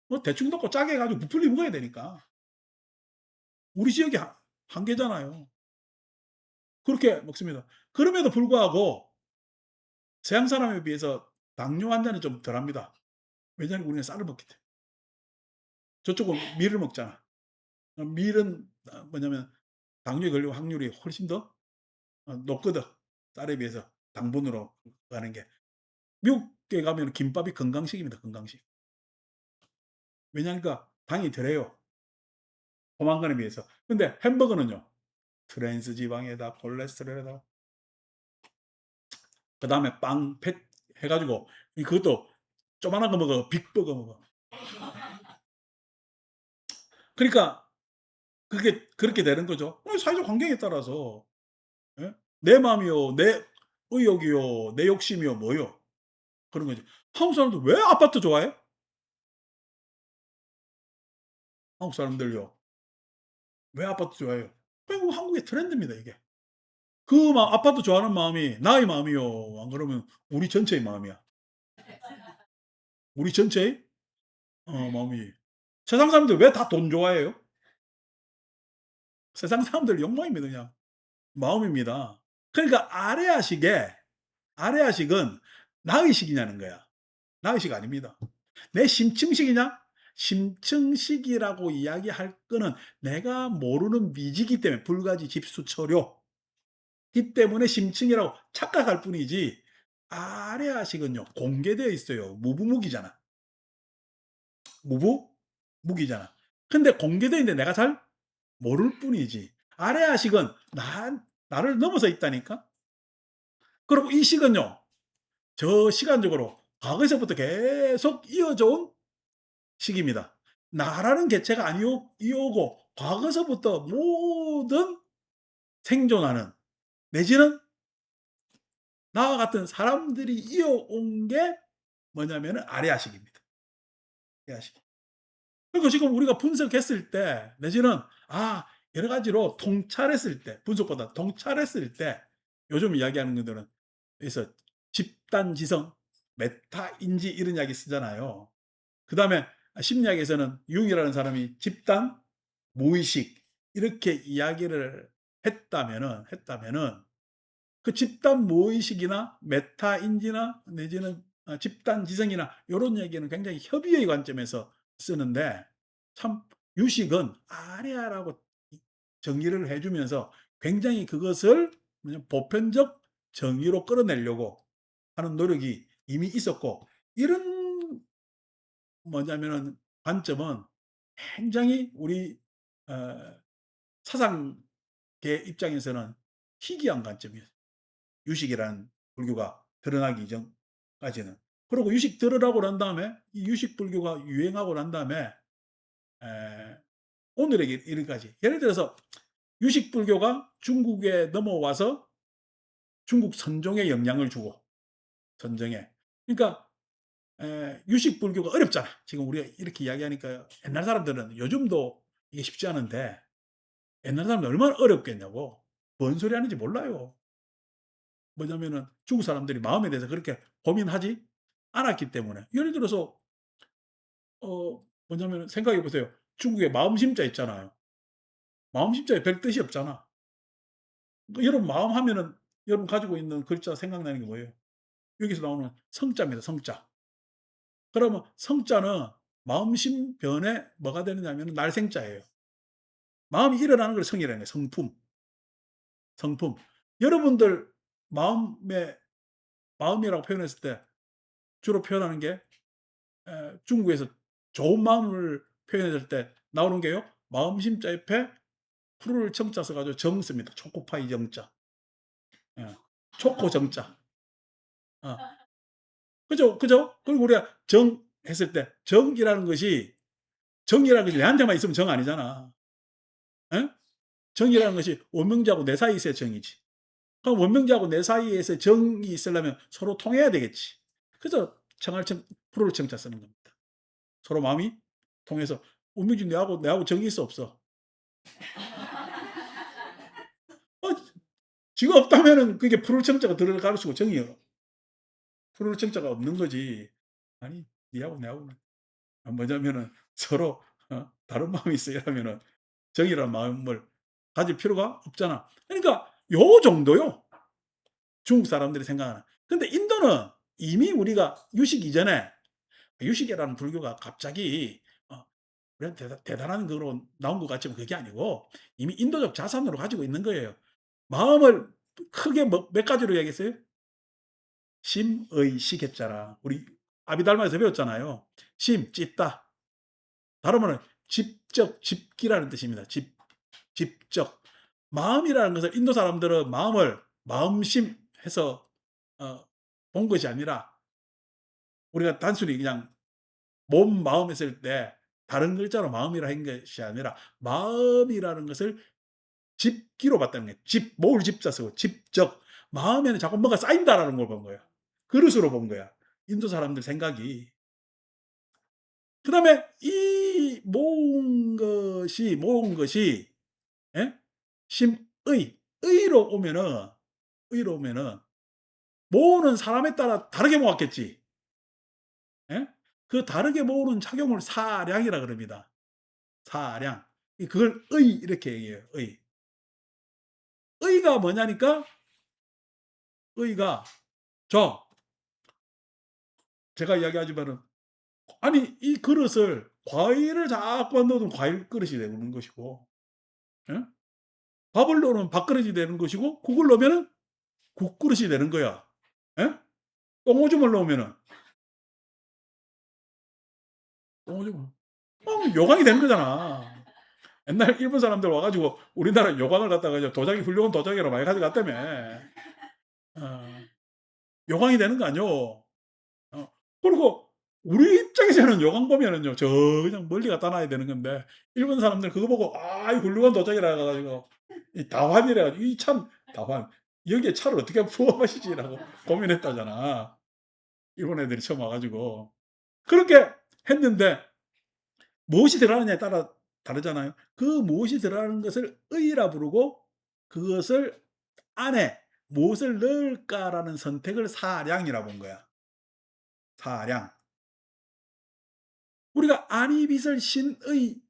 뭐 대충 넣고 짜게 해 가지고 부풀리 먹어야 되니까. 우리 지역이 한계잖아요. 그렇게 먹습니다. 그럼에도 불구하고 서양 사람에 비해서 당뇨 환자는 좀 덜합니다. 왜냐하면 우리는 쌀을 먹기 때문에. 저쪽은 밀을 먹잖아. 밀은 뭐냐면 당뇨에 걸릴 확률이 훨씬 더 높거든. 쌀에 비해서 당분으로 가는 게. 미국에 가면 김밥이 건강식입니다. 건강식. 왜냐하니까 당이 덜해요. 포만감에 비해서. 근데 햄버거는요. 트랜스 지방에다 콜레스테롤에다 그다음에 빵 팩 해가지고 그것도 조그만한 거 먹어. 빅버거 먹어. 그러니까 그게 그렇게 되는 거죠. 사회적 환경에 따라서 예? 내 마음이요, 내 의욕이요, 내 욕심이요, 뭐요? 그런 거지. 한국 사람들 왜 아파트 좋아해? 한국 사람들요. 왜 아파트 좋아해요? 그리고 한국의 트렌드입니다, 이게. 아파트 좋아하는 마음이 나의 마음이요. 안 그러면 우리 전체의 마음이야. 우리 전체의 마음이. 세상 사람들 왜 다 돈 좋아해요? 세상 사람들 욕망입니다, 그냥. 마음입니다. 그러니까 아래아식은 나의식이냐는 거야. 나의식 아닙니다. 내 심층식이냐? 심층식이라고 이야기할 거는 내가 모르는 미지기 때문에 불가지 집수초료 이 때문에 심층이라고 착각할 뿐이지 아래아식은요 공개되어 있어요. 무부무기잖아. 무부무기잖아. 근데 공개되어 있는데 내가 잘 모를 뿐이지. 아래아식은 나를 넘어서 있다니까. 그리고 이 식은요 저 시간적으로 과거에서부터 계속 이어져 온 식입니다. 나라는 개체가 이어오고 과거서부터 모든 생존하는 내지는 나와 같은 사람들이 이어온 게 뭐냐면은 아래아식입니다. 아래아식. 그러니까 지금 우리가 분석했을 때 내지는 여러 가지로 통찰했을 때 분석보다 통찰했을 때 요즘 이야기하는 것들은 그래서 집단지성, 메타인지 이런 이야기 쓰잖아요. 그 다음에 심리학에서는 융이라는 사람이 집단, 무의식 이렇게 이야기를 했다면은 그 집단 무의식이나 메타인지나 내지는 집단 지성이나 이런 얘기는 굉장히 협의의 관점에서 쓰는데 참 유식은 아래아라고 정의를 해주면서 굉장히 그것을 보편적 정의로 끌어내려고 하는 노력이 이미 있었고 이런 뭐냐면은 관점은 굉장히 우리 어, 사상계 입장에서는 희귀한 관점이에요. 유식이라는 불교가 드러나기 이전까지는. 그리고 유식 드러나고 난 다음에 이 유식 불교가 유행하고 난 다음에 오늘의 이르까지 예를 들어서 유식 불교가 중국에 넘어와서 중국 선종에 영향을 주고 선종에 그러니까 유식 불교가 어렵잖아. 지금 우리가 이렇게 이야기하니까 옛날 사람들은 요즘도 이게 쉽지 않은데 옛날 사람들 얼마나 어렵겠냐고. 뭔 소리 하는지 몰라요. 뭐냐면은 중국 사람들이 마음에 대해서 그렇게 고민하지 않았기 때문에. 예를 들어서 뭐냐면은 생각해 보세요. 중국에 마음심자 있잖아요. 마음심자에 별 뜻이 없잖아. 여러분 마음 하면은 여러분 가지고 있는 글자 생각나는 게 뭐예요? 여기서 나오는 성자입니다, 성자. 그러면 성자는 마음심변에 뭐가 되느냐면은 날생자예요. 마음이 일어나는 걸 성이라는 거예요. 성품, 성품. 여러분들 마음의 마음이라고 표현했을 때 주로 표현하는 게 중국에서 좋은 마음을 표현했을 때 나오는 게요. 마음심자 옆에 푸를 청자 써 가지고 정 씁니다. 초코파이 정자. 예. 초코 정자. 어. 그죠? 그죠? 그리고 우리가 정 했을 때 정이라는 것이 내한테만 있으면 정 아니잖아. 예? 정이라는 것이 원명자하고 내 사이에 있어야 정이지. 그럼 원명자하고 내 사이에서 정이 있으려면 서로 통해야 되겠지. 그래서 청할 청, 프로를 청자 쓰는 겁니다. 서로 마음이 통해서 원명지 내하고 정이 있어 없어? 어, 지가 없다면은 그게 프로를 청자가 들어갈 수고 정이요. 프로를 청자가 없는 거지. 아니, 니하고 내하고는 뭐냐면은 서로 다른 마음이 있어야하면은 정이라는 마음을 가질 필요가 없잖아. 그러니까 요 정도요. 중국 사람들이 생각하는. 근데 인도는 이미 우리가 유식 이전에 유식이라는 불교가 갑자기 그냥 대단한 거로 나온 것 같지만 그게 아니고 이미 인도적 자산으로 가지고 있는 거예요. 마음을 크게 몇 가지로 얘기했어요? 심의 시겠잖아. 우리 아비달마에서 배웠잖아요. 심, 찢다. 다른 말은 집적, 집기라는 뜻입니다. 집적. 마음이라는 것을 인도 사람들은 마음을 마음심 해서 어, 본 것이 아니라 우리가 단순히 그냥 몸, 마음 했을 때 다른 글자로 마음이라 한 것이 아니라 마음이라는 것을 집기로 봤다는 거예요. 모을 집자 쓰고 집적. 마음에는 자꾸 뭐가 쌓인다라는 걸 본 거야. 그릇으로 본 거야. 인도 사람들 생각이. 그 다음에 이 모은 것이 예? 심의, 의로 오면은 모으는 사람에 따라 다르게 모았겠지. 예? 그 다르게 모으는 작용을 사량이라 그럽니다. 사량. 그걸 이렇게 얘기해요. 의가 뭐냐니까 의가 저 제가 이야기하지만은 아니 이 그릇을 과일을 자꾸 넣으면 과일 그릇이 되는 것이고 예? 밥을 넣으면 밥그릇이 되는 것이고 국을 넣으면은 국그릇이 되는 거야. 예? 똥오줌을 넣으면은 똥오줌 요강이 되는 거잖아. 옛날 일본 사람들 와가지고 우리나라 요강을 갖다가 도자기 훌륭한 도자기로 많이 가져갔다며. 어, 요강이 되는 거 아니요. 그리고 우리 입장에서는 요강 보면은요, 저 그냥 멀리 갖다 놔야 되는 건데, 일본 사람들 그거 보고, 이 훌륭한 도자기라 해가지고, 이 다환이라 가지고, 이 참, 다환. 여기에 차를 어떻게 부어 마시지라고 고민했다잖아. 일본 애들이 처음 와가지고. 그렇게 했는데, 무엇이 들어가느냐에 따라 다르잖아요. 그 무엇이 들어가는 것을 의라 부르고, 그것을 안에 무엇을 넣을까라는 선택을 사량이라 본 거야. 사량. 우리가 안이빛을 신의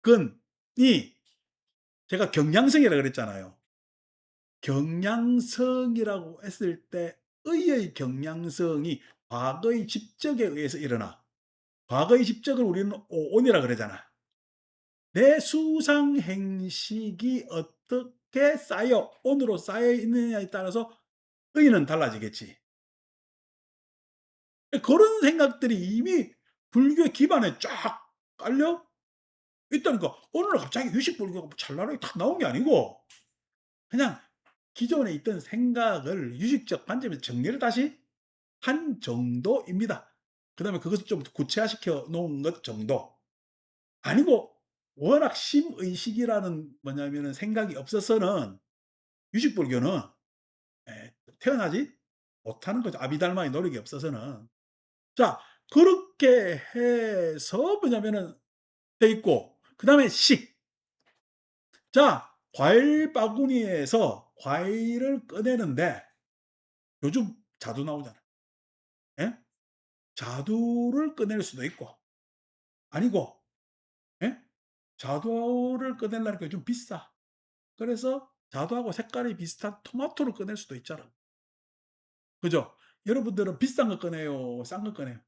육근이 제가 경량성이라 그랬잖아요. 경량성이라고 했을 때 의의 경량성이 과거의 집적에 의해서 일어나. 과거의 집적을 우리는 오온이라 그러잖아. 내 수상 행식이 어떻게 쌓여 온으로 쌓여 있느냐에 따라서 의는 달라지겠지. 그런 생각들이 이미 불교의 기반에 쫙 깔려 있다니까. 어느 날 갑자기 유식 불교가 찰나하게 탁 나온 게 아니고 그냥 기존에 있던 생각을 유식적 관점에서 정리를 다시 한 정도입니다. 그다음에 그것을 좀 구체화시켜 놓은 것 정도. 아니고 워낙 심의식이라는 뭐냐면은 생각이 없어서는 유식 불교는 태어나지 못하는 거죠. 아비달마의 노력이 없어서는. 자, 그렇게 해서 뭐냐면은 돼 있고 그다음에 식. 자, 과일 바구니에서 과일을 꺼내는데 요즘 자두 나오잖아요. 예? 자두를 꺼낼 수도 있고 아니고, 예? 자두를 꺼내려니까 좀 비싸. 그래서 자두하고 색깔이 비슷한 토마토를 꺼낼 수도 있잖아. 그죠? 여러분들은 비싼 거 꺼내요? 싼 거 꺼내요?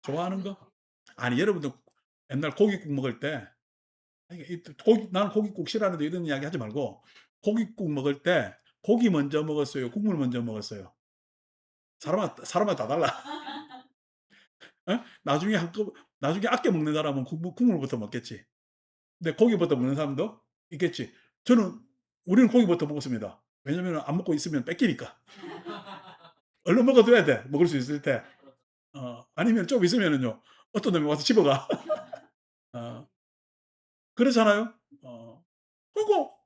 좋아하는 거? 아니, 여러분들 옛날 고깃국 먹을 때, 아니, 나는 고깃국 싫어하는데 이런 이야기 하지 말고, 고깃국 먹을 때 고기 먼저 먹었어요? 국물 먼저 먹었어요? 사람마다 다 달라. 어? 나중에 아껴 먹는 사람은 국물부터 먹겠지. 근데 고기부터 먹는 사람도 있겠지. 우리는 고기부터 먹었습니다. 왜냐면 안 먹고 있으면 뺏기니까. 얼른 먹어둬야 돼. 먹을 수 있을 때. 아니면 좀 있으면은요. 어떤 놈이 와서 집어가. 어, 그렇잖아요. 그리고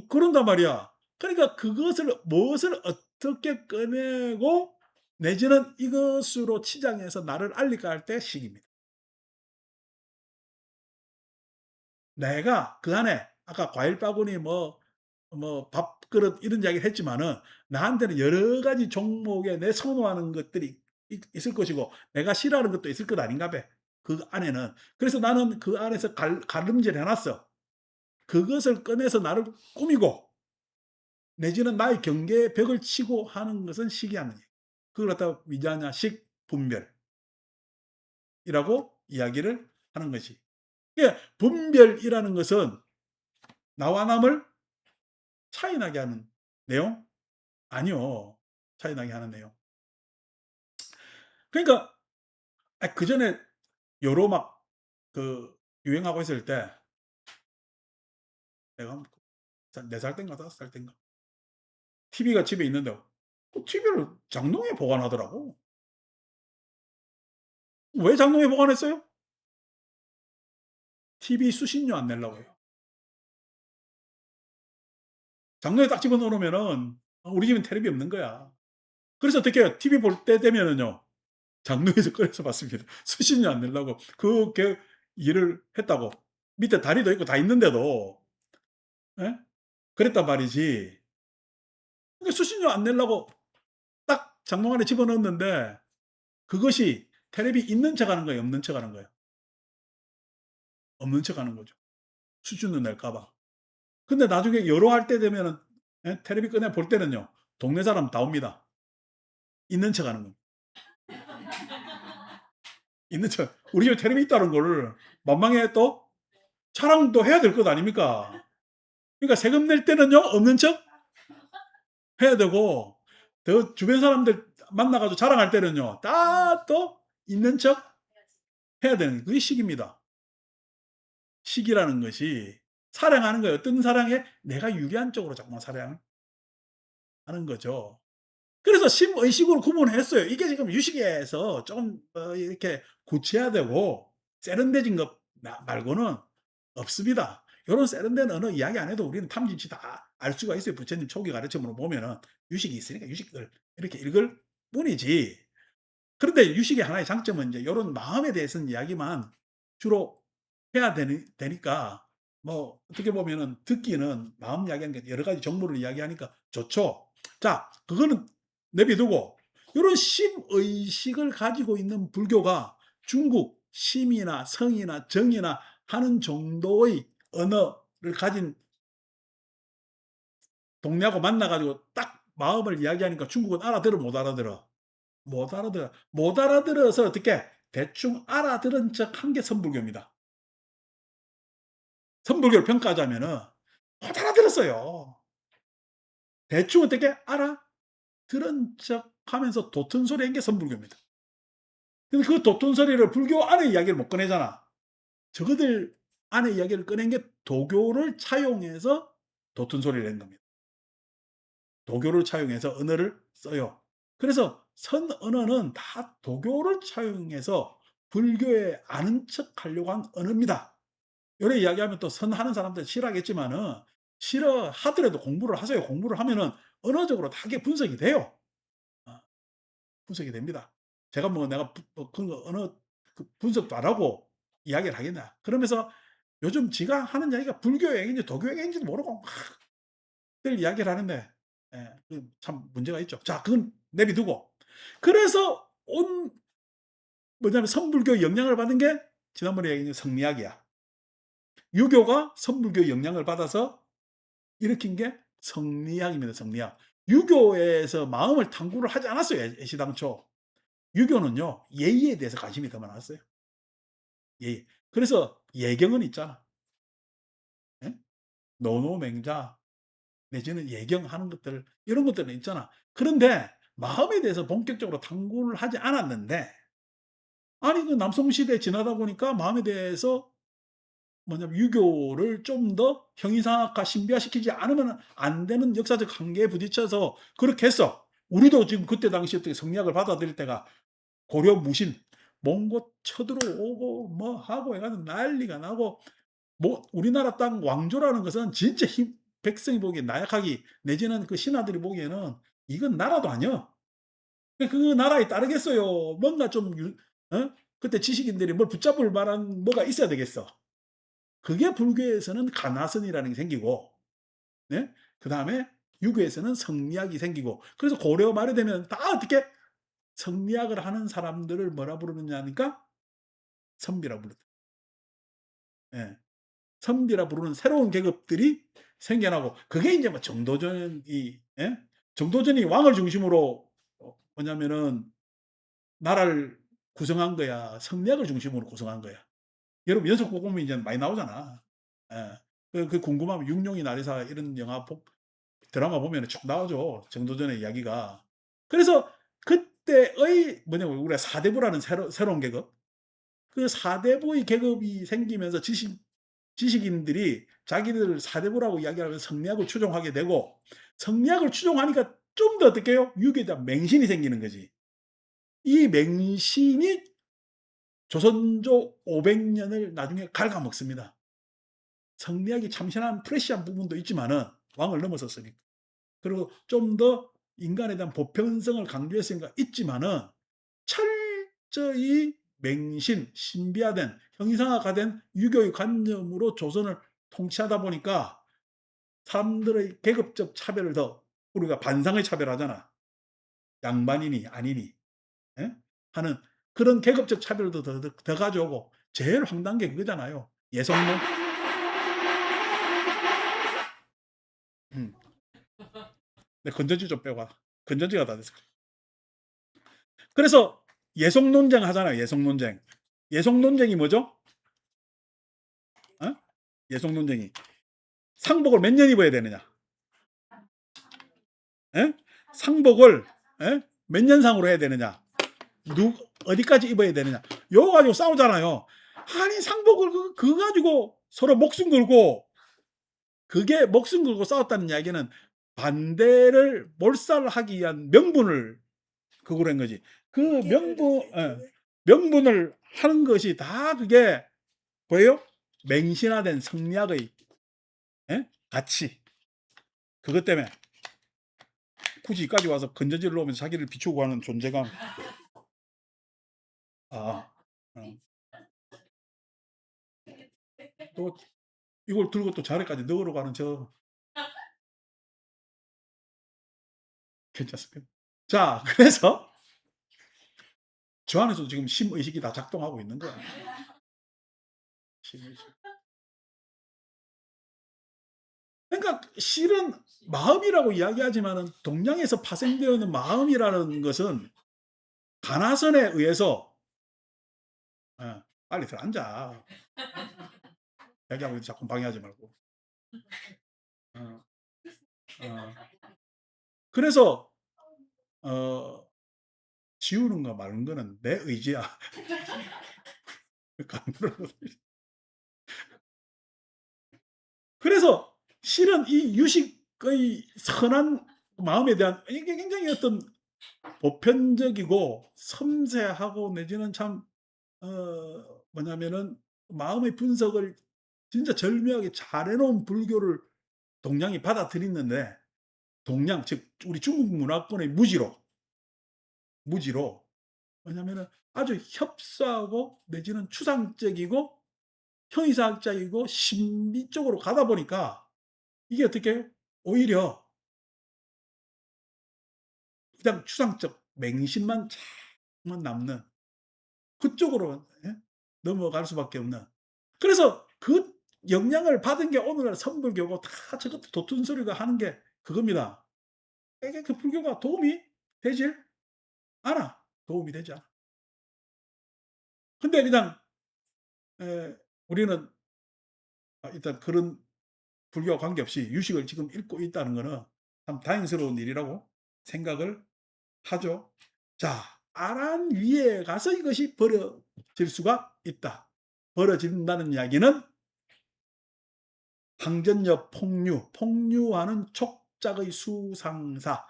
그런단 말이야. 그러니까 그것을 무엇을 어떻게 꺼내고 내지는 이것으로 치장해서 나를 알릴까 할 때 식입니다. 내가 그 안에 아까 과일 바구니 밥그릇 이런 이야기를 했지만은 나한테는 여러 가지 종목의 내 선호하는 것들이 있을 것이고 내가 싫어하는 것도 있을 것 아닌가 봐. 그 안에는. 그래서 나는 그 안에서 가름질 해놨어. 그것을 꺼내서 나를 꾸미고 내지는 나의 경계의 벽을 치고 하는 것은 식이 아니에요. 그걸 갖다가 위자냐 식분별이라고 이야기를 하는 것이. 예, 분별이라는 것은 나와 남을 차이나게 하는 내용? 아니요. 차이나게 하는 내용. 그러니까 그전에 요로 막 그 유행하고 있을 때 내가 4살 땐가 5살 땐가 TV가 집에 있는데 그 TV를 장롱에 보관하더라고. 왜 장롱에 보관했어요? TV 수신료 안 내려고요. 장롱에 딱 집어넣어 놓으면은 우리 집은 테레비 없는 거야. 그래서 어떻게 해요? TV 볼 때 되면은요. 장롱에서 꺼내서 봤습니다. 수신료 안 내려고 그렇게 일을 했다고. 밑에 다리도 있고 다 있는데도 예? 그랬단 말이지. 근데 수신료 안 내려고 딱 장롱 안에 집어넣었는데 그것이 테레비 있는 척하는 거예요, 없는 척하는 거예요? 없는 척하는 거죠. 수신료 낼까 봐. 근데 나중에 여로할 때 되면은 예? 테레비 꺼내 볼 때는요. 동네 사람 다 옵니다. 있는 척하는 겁니다. 있는 척. 우리 집에 테레비 있다는 걸 만방에 또 자랑도 해야 될 것 아닙니까? 그러니까 세금 낼 때는요. 없는 척 해야 되고 더 주변 사람들 만나 가지고 자랑할 때는요. 다 또 있는 척 해야 되는 그게 식입니다. 식이라는 것이 사랑하는 거예요. 어떤 사랑에 내가 유리한 쪽으로 자꾸만 사랑하는 거죠. 그래서 심의식으로 구분했어요. 이게 지금 유식에서 조금 이렇게 고쳐야 되고 세련되진 것 말고는 없습니다. 이런 세련된 언어 이야기 안 해도 우리는 탐진치 다 알 수가 있어요. 부처님 초기 가르침으로 보면은 유식이 있으니까 유식을 이렇게 읽을 뿐이지. 그런데 유식의 하나의 장점은 이제 이런 마음에 대해서는 이야기만 주로 해야 되니까 뭐 어떻게 보면은 듣기는 마음 이야기하는 게 여러 가지 정보를 이야기하니까 좋죠. 자, 그거는 내비두고 이런 심의식을 가지고 있는 불교가 중국 심이나 성이나 정이나 하는 정도의 언어를 가진 동네하고 만나가지고 딱 마음을 이야기하니까 중국은 알아들어 못 알아들어? 못 알아들어. 못 알아들어서 어떻게 대충 알아들은 척 한 게 선불교입니다. 선불교를 평가하자면은 못 알아들었어요. 대충 어떻게 알아들은 척 하면서 도튼 소리 한 게 선불교입니다. 근데 그 도튼 소리를 불교 안의 이야기를 못 꺼내잖아. 저거들 안의 이야기를 꺼낸 게 도교를 차용해서 도튼 소리를 낸 겁니다. 도교를 차용해서 언어를 써요. 그래서 선 언어는 다 도교를 차용해서 불교에 아는 척 하려고 한 언어입니다. 요래 이야기하면 또 선하는 사람들 싫어하겠지만은 싫어하더라도 공부를 하세요. 공부를 하면은 언어적으로 다 그게 분석이 돼요. 어, 분석이 됩니다. 제가 뭐 내가 그런 거 언어 분석도 안 하고 이야기를 하겠냐. 그러면서 요즘 지가 하는 이야기가 불교행인지 도교행인지도 모르고 막들 이야기를 하는데, 예, 참 문제가 있죠. 자, 그건 내비두고. 그래서 뭐냐면 선불교 영향을 받은 게 지난번에 얘기한 성리학이야. 유교가 선불교 영향을 받아서 일으킨 게 성리학입니다. 성리학. 유교에서 마음을 탐구를 하지 않았어요. 애시당초. 유교는요, 예의에 대해서 관심이 더 많았어요. 예의. 그래서 예경은 있잖아. 예? 노노맹자 내지는 예경하는 것들, 이런 것들은 있잖아. 그런데 마음에 대해서 본격적으로 탐구를 하지 않았는데, 아니 그 남성시대에 지나다 보니까 마음에 대해서 뭐냐면 유교를 좀 더 형이상학화 신비화시키지 않으면 안 되는 역사적 한계에 부딪혀서 그렇게 했어. 우리도 지금 그때 당시 어떻게 성리학을 받아들일 때가 고려 무신 몽고 쳐들어오고 뭐 하고 해가지고 난리가 나고, 뭐 우리나라 땅 왕조라는 것은 진짜 백성이 보기에 나약하기 내지는 그 신하들이 보기에는 이건 나라도 아니야. 그 나라에 따르겠어요. 뭔가 좀 어? 그때 지식인들이 뭘 붙잡을 만한 뭐가 있어야 되겠어. 그게 불교에서는 가나선이라는 게 생기고, 네? 그 다음에 유교에서는 성리학이 생기고, 그래서 고려 말이 되면 다 어떻게 성리학을 하는 사람들을 뭐라 부르느냐 하니까 선비라 부르다. 예. 선비라 부르는 새로운 계급들이 생겨나고, 그게 이제 뭐 정도전이, 예? 정도전이 왕을 중심으로 뭐냐면은 나라를 구성한 거야. 성리학을 중심으로 구성한 거야. 여러분 연속곡 보면 이제 많이 나오잖아. 예. 그 궁금하면 육룡이 나리사 이런 영화 드라마 보면 쭉 나오죠. 정도전의 이야기가. 그래서 그때의 뭐냐면 우리가 사대부라는 새로운 계급. 그 사대부의 계급이 생기면서 지식인들이 자기들 사대부라고 이야기하면서 성리학을 추종하게 되고, 성리학을 추종하니까 좀 더 어떻게 해요? 유교에 대한 맹신이 생기는 거지. 이 맹신이 조선조 500년을 나중에 갉아먹습니다. 성리학이 참신한 프레시한 부분도 있지만은 왕을 넘어섰으니까. 그리고 좀 더 인간에 대한 보편성을 강조했으니까 있지만은 철저히 맹신, 신비화된, 형이상학화된 유교의 관념으로 조선을 통치하다 보니까 사람들의 계급적 차별을 더, 우리가 반상의 차별하잖아. 양반이니 아니니, 예? 하는 그런 계급적 차별도 더 가져오고, 제일 황당한 게 그거잖아요. 예성론. 음. 네, 건전지 좀 빼고 와. 건전지가 다 됐어. 그래서 예속 논쟁 하잖아요. 예속 논쟁. 예속 논쟁이 뭐죠? 어? 예속 논쟁이 상복을 몇 년 입어야 되느냐? 에? 상복을 몇 년상으로 해야 되느냐? 어디까지 입어야 되느냐? 요거 가지고 싸우잖아요. 아니 상복을 그거 가지고 서로 목숨 걸고, 그게 목숨 걸고 싸웠다는 이야기는 반대를 몰살하기 위한 명분을 그거로 한 거지. 그 명분을 하는 것이 다 그게 뭐예요? 맹신화된 성리학의 가치. 그것 때문에 굳이 여기까지 와서 건전지를 놓으면서 자기를 비추고 하는 존재감. 아, 어. 또 이걸 들고 또 자리까지 넣으러 가는 저 괜찮습니다. 자, 그래서 저 안에서 지금 심의식이 다 작동하고 있는 거야. 심의식. 그러니까 실은 마음이라고 이야기하지만은 동양에서 파생되어 있는 마음이라는 것은 가나선에 의해서, 빨리 들어 앉아. 얘기하고 자꾸 방해하지 말고. 어, 어. 그래서 지우는 거 마는 거는 내 의지야. 그래서 실은 이 유식의 선한 마음에 대한 이게 굉장히 어떤 보편적이고 섬세하고 내지는 참 뭐냐면은 마음의 분석을 진짜 절묘하게 잘 해놓은 불교를 동양이 받아들였는데, 동양 즉 우리 중국 문화권의 무지로 뭐냐면은 아주 협소하고 내지는 추상적이고 형이상학적이고 신비 쪽으로 가다 보니까 이게 어떻게 해요? 오히려 그냥 추상적 맹신만 자꾸만 남는 그쪽으로 예? 넘어갈 수밖에 없는. 그래서 그 영향을 받은 게 오늘날 선불교고 다 저것도 도툰소리가 하는 게 그겁니다. 이게 그 불교가 도움이 되질 않아. 도움이 되지 않아. 근데 그냥 우리는 일단 그런 불교와 관계없이 유식을 지금 읽고 있다는 거는 참 다행스러운 일이라고 생각을 하죠. 자, 아란 위에 가서 이것이 벌어질 수가 있다. 벌어진다는 이야기는 항전여 폭류, 폭류하는 촉작의 수상사,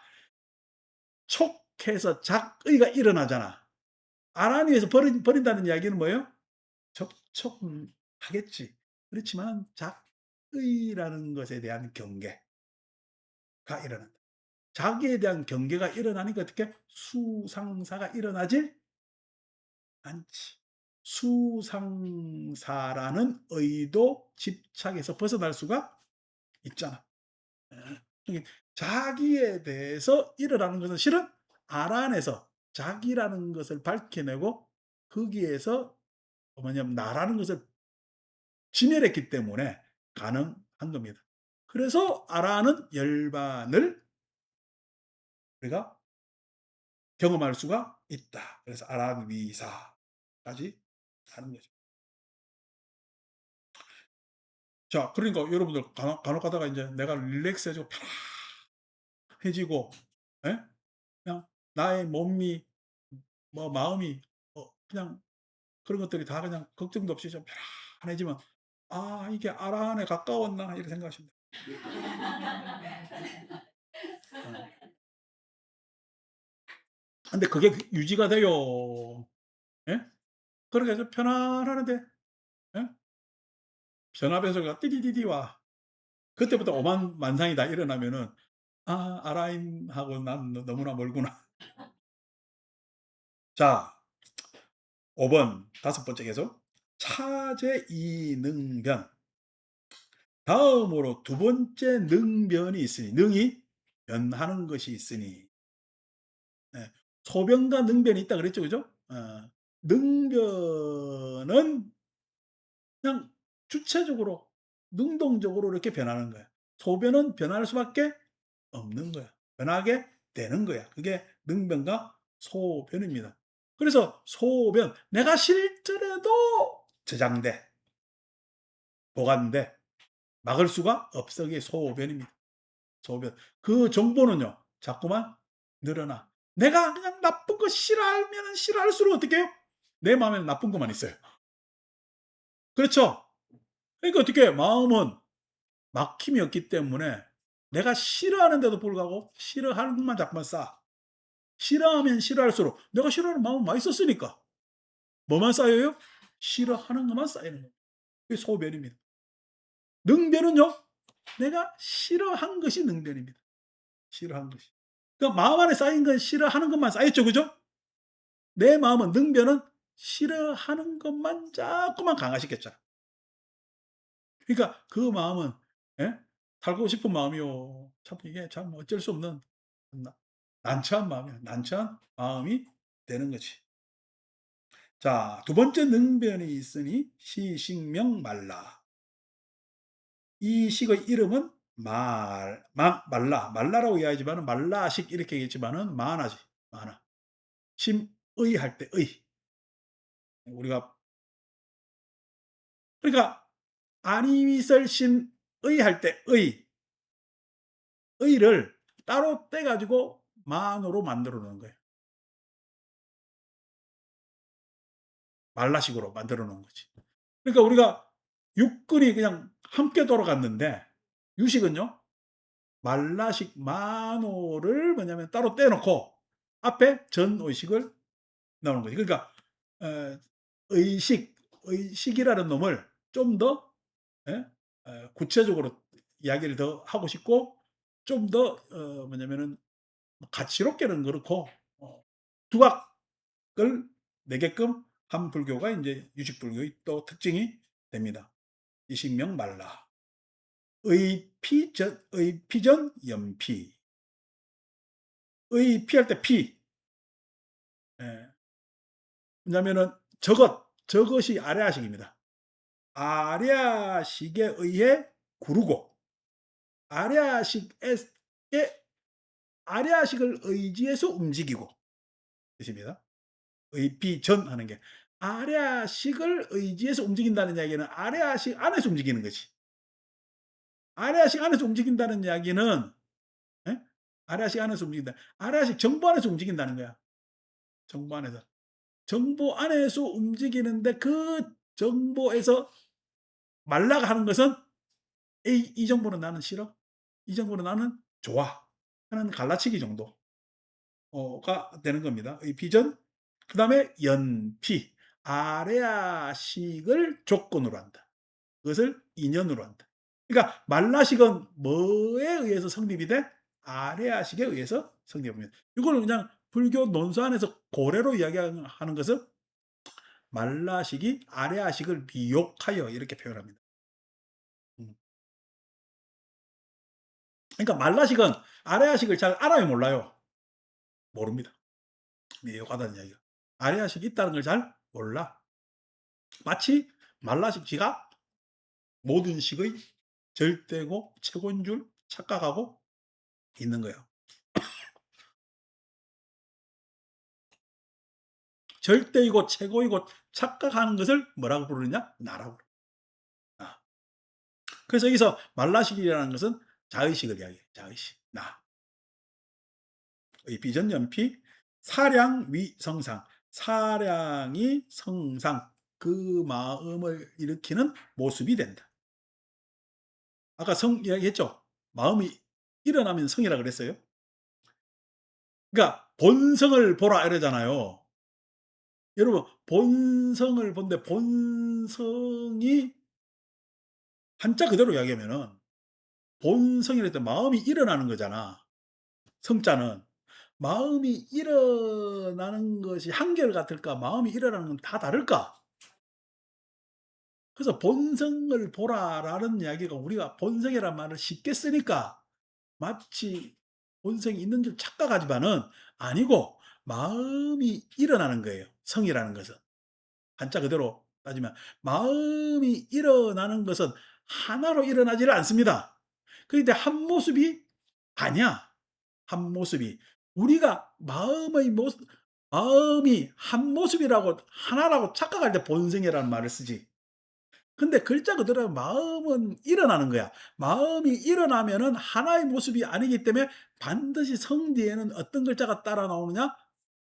촉해서 작의가 일어나잖아. 아란 위에서 버린다는 이야기는 뭐예요? 접촉하겠지. 그렇지만 작의라는 것에 대한 경계가 일어난다. 자기에 대한 경계가 일어나니까 어떻게 수상사가 일어나질 않지. 수상사라는 의도 집착에서 벗어날 수가 있잖아. 예. 자기에 대해서 일어나는 것은 실은 알아내서 자기라는 것을 밝혀내고 거기에서 뭐냐면 나라는 것을 진멸했기 때문에 가능한 겁니다. 그래서 아라는 열반을 우리가 경험할 수가 있다. 그래서 아란위사까지 하는 거죠. 자, 그러니까 여러분들 간혹 가다가 이제 내가 릴렉스해지고 편해지고, 예? 그냥 나의 몸이, 뭐, 마음이, 그냥 그런 것들이 다 그냥 걱정도 없이 좀 편안해지면, 아, 이게 아란에 가까웠나? 이렇게 생각하십니다. 어. 근데 그게 유지가 돼요. 예? 그렇게 해서 편안하는데, 예? 전화변소가 띠디디디 와. 그때부터 오만만상이 다 일어나면은 아, 아라인하고 난 너무나 멀구나. 자, 5번 다섯 번째 계속. 차제 이능변. 다음으로 두 번째 능변이 있으니 능이 변하는 것이 있으니 예, 소변과 능변이 있다 그랬죠, 그죠? 능변은 그냥 주체적으로 능동적으로 이렇게 변하는 거야. 소변은 변할 수밖에 없는 거야. 변하게 되는 거야. 그게 능변과 소변입니다. 그래서 소변, 내가 실제로도 저장돼, 보관돼, 막을 수가 없어. 그게 소변입니다. 소변. 그 정보는요, 자꾸만 늘어나. 내가 그냥 나쁜 거 싫어하면 싫어할수록 어떻게 해요? 내 마음에는 나쁜 것만 있어요. 그렇죠? 그러니까 어떻게 해요? 마음은 막힘이 없기 때문에 내가 싫어하는데도 불구하고 싫어하는 것만 자꾸만 쌓아. 싫어하면 싫어할수록 내가 싫어하는 마음은 많이 썼으니까 뭐만 쌓여요? 싫어하는 것만 쌓이는 거예요. 그게 소변입니다. 능변은요, 내가 싫어한 것이 능변입니다. 싫어한 것이. 그러니까 마음 안에 쌓인 건 싫어하는 것만 쌓였죠, 그죠? 내 마음은 능변은 싫어하는 것만 자꾸만 강화시켰잖아. 그러니까 그 마음은 예? 살고 싶은 마음이요. 참 이게 참 어쩔 수 없는 난처한 마음이야. 난처한 마음이 되는 거지. 자, 두 번째 능변이 있으니 시식명 말라. 이 식의 이름은 말라. 말라라고 이야기하지만 말라식 이렇게 얘기했지만은 만하지. 만하. 심의 할 때 의. 우리가 그러니까 안이설심의 할 때 의를 따로 떼 가지고 만으로 만들어 놓은 거예요. 말라식으로 만들어 놓은 거지. 그러니까 우리가 육근이 그냥 함께 돌아갔는데 유식은요. 말라식 만호를 뭐냐면 따로 떼놓고 앞에 전의식을 나오는 거지. 그러니까 어, 의식이라는 놈을 좀 더 구체적으로 이야기를 더 하고 싶고 좀 더 뭐냐면은 가치롭게는 그렇고 두각 내게끔 한 불교가 이제 유식불교의 또 특징이 됩니다. 이식명 말라. 의피전 연피. 의피할 때 피. 예. 왜냐면은 저것이 아래아식입니다. 아래아식에 의해 구르고 아래아식에 아래아식을 의지해서 움직이고 뜻입니다. 의피전하는 게 아래아식을 의지해서 움직인다는 이야기는 아래아식 안에서 움직이는 거지. 아래아식 안에서 움직인다는 이야기는 예? 아래아식 안에서 움직인다. 아래아식 정보 안에서 움직인다는 거야. 정보 안에서. 정보 안에서 움직이는데 그 정보에서 말라가 하는 것은 이 정보는 나는 싫어. 이 정보는 나는 좋아. 하는 갈라치기 정도가 되는 겁니다. 이 비전. 그 다음에 연피. 아래아식을 조건으로 한다. 그것을 인연으로 한다. 그러니까 말라식은 뭐에 의해서 성립이 돼? 아래아식에 의해서 성립합니다. 이걸 그냥 불교 논수 안에서 고래로 이야기하는 것은 말라식이 아래아식을 미혹하여 이렇게 표현합니다. 음. 그러니까 말라식은 아래아식을 잘 알아요, 몰라요? 모릅니다. 미혹하다는 이야기가. 아래아식이 있다는 걸 잘 몰라. 마치 말라식 지가 모든 식의 절대고 최고인 줄 착각하고 있는 거예요. 절대이고 최고이고 착각하는 것을 뭐라고 부르느냐? 나라고. 나. 그래서 여기서 말라식이라는 것은 자의식을 이야기해요. 자의식. 나. 비전연피 사량위성상. 사량이 성상. 그 마음을 일으키는 모습이 된다. 아까 성 이야기했죠? 마음이 일어나면 성이라 그랬어요. 그러니까 본성을 보라 이러잖아요. 여러분 본성을 본데 본성이 한자 그대로 이야기하면은 본성이랄 때 마음이 일어나는 거잖아. 성자는. 마음이 일어나는 것이 한결같을까? 마음이 일어나는 건 다 다를까? 그래서 본성을 보라라는 이야기가 우리가 본성이라는 말을 쉽게 쓰니까 마치 본성이 있는 줄 착각하지만은 아니고 마음이 일어나는 거예요. 성이라는 것은. 한자 그대로 따지면 마음이 일어나는 것은 하나로 일어나지를 않습니다. 그런데 한 모습이 아니야. 한 모습이. 우리가 마음이 한 모습이라고 하나라고 착각할 때 본성이라는 말을 쓰지. 근데 글자 그대로 마음은 일어나는 거야. 마음이 일어나면은 하나의 모습이 아니기 때문에 반드시 성 뒤에는 어떤 글자가 따라 나오느냐?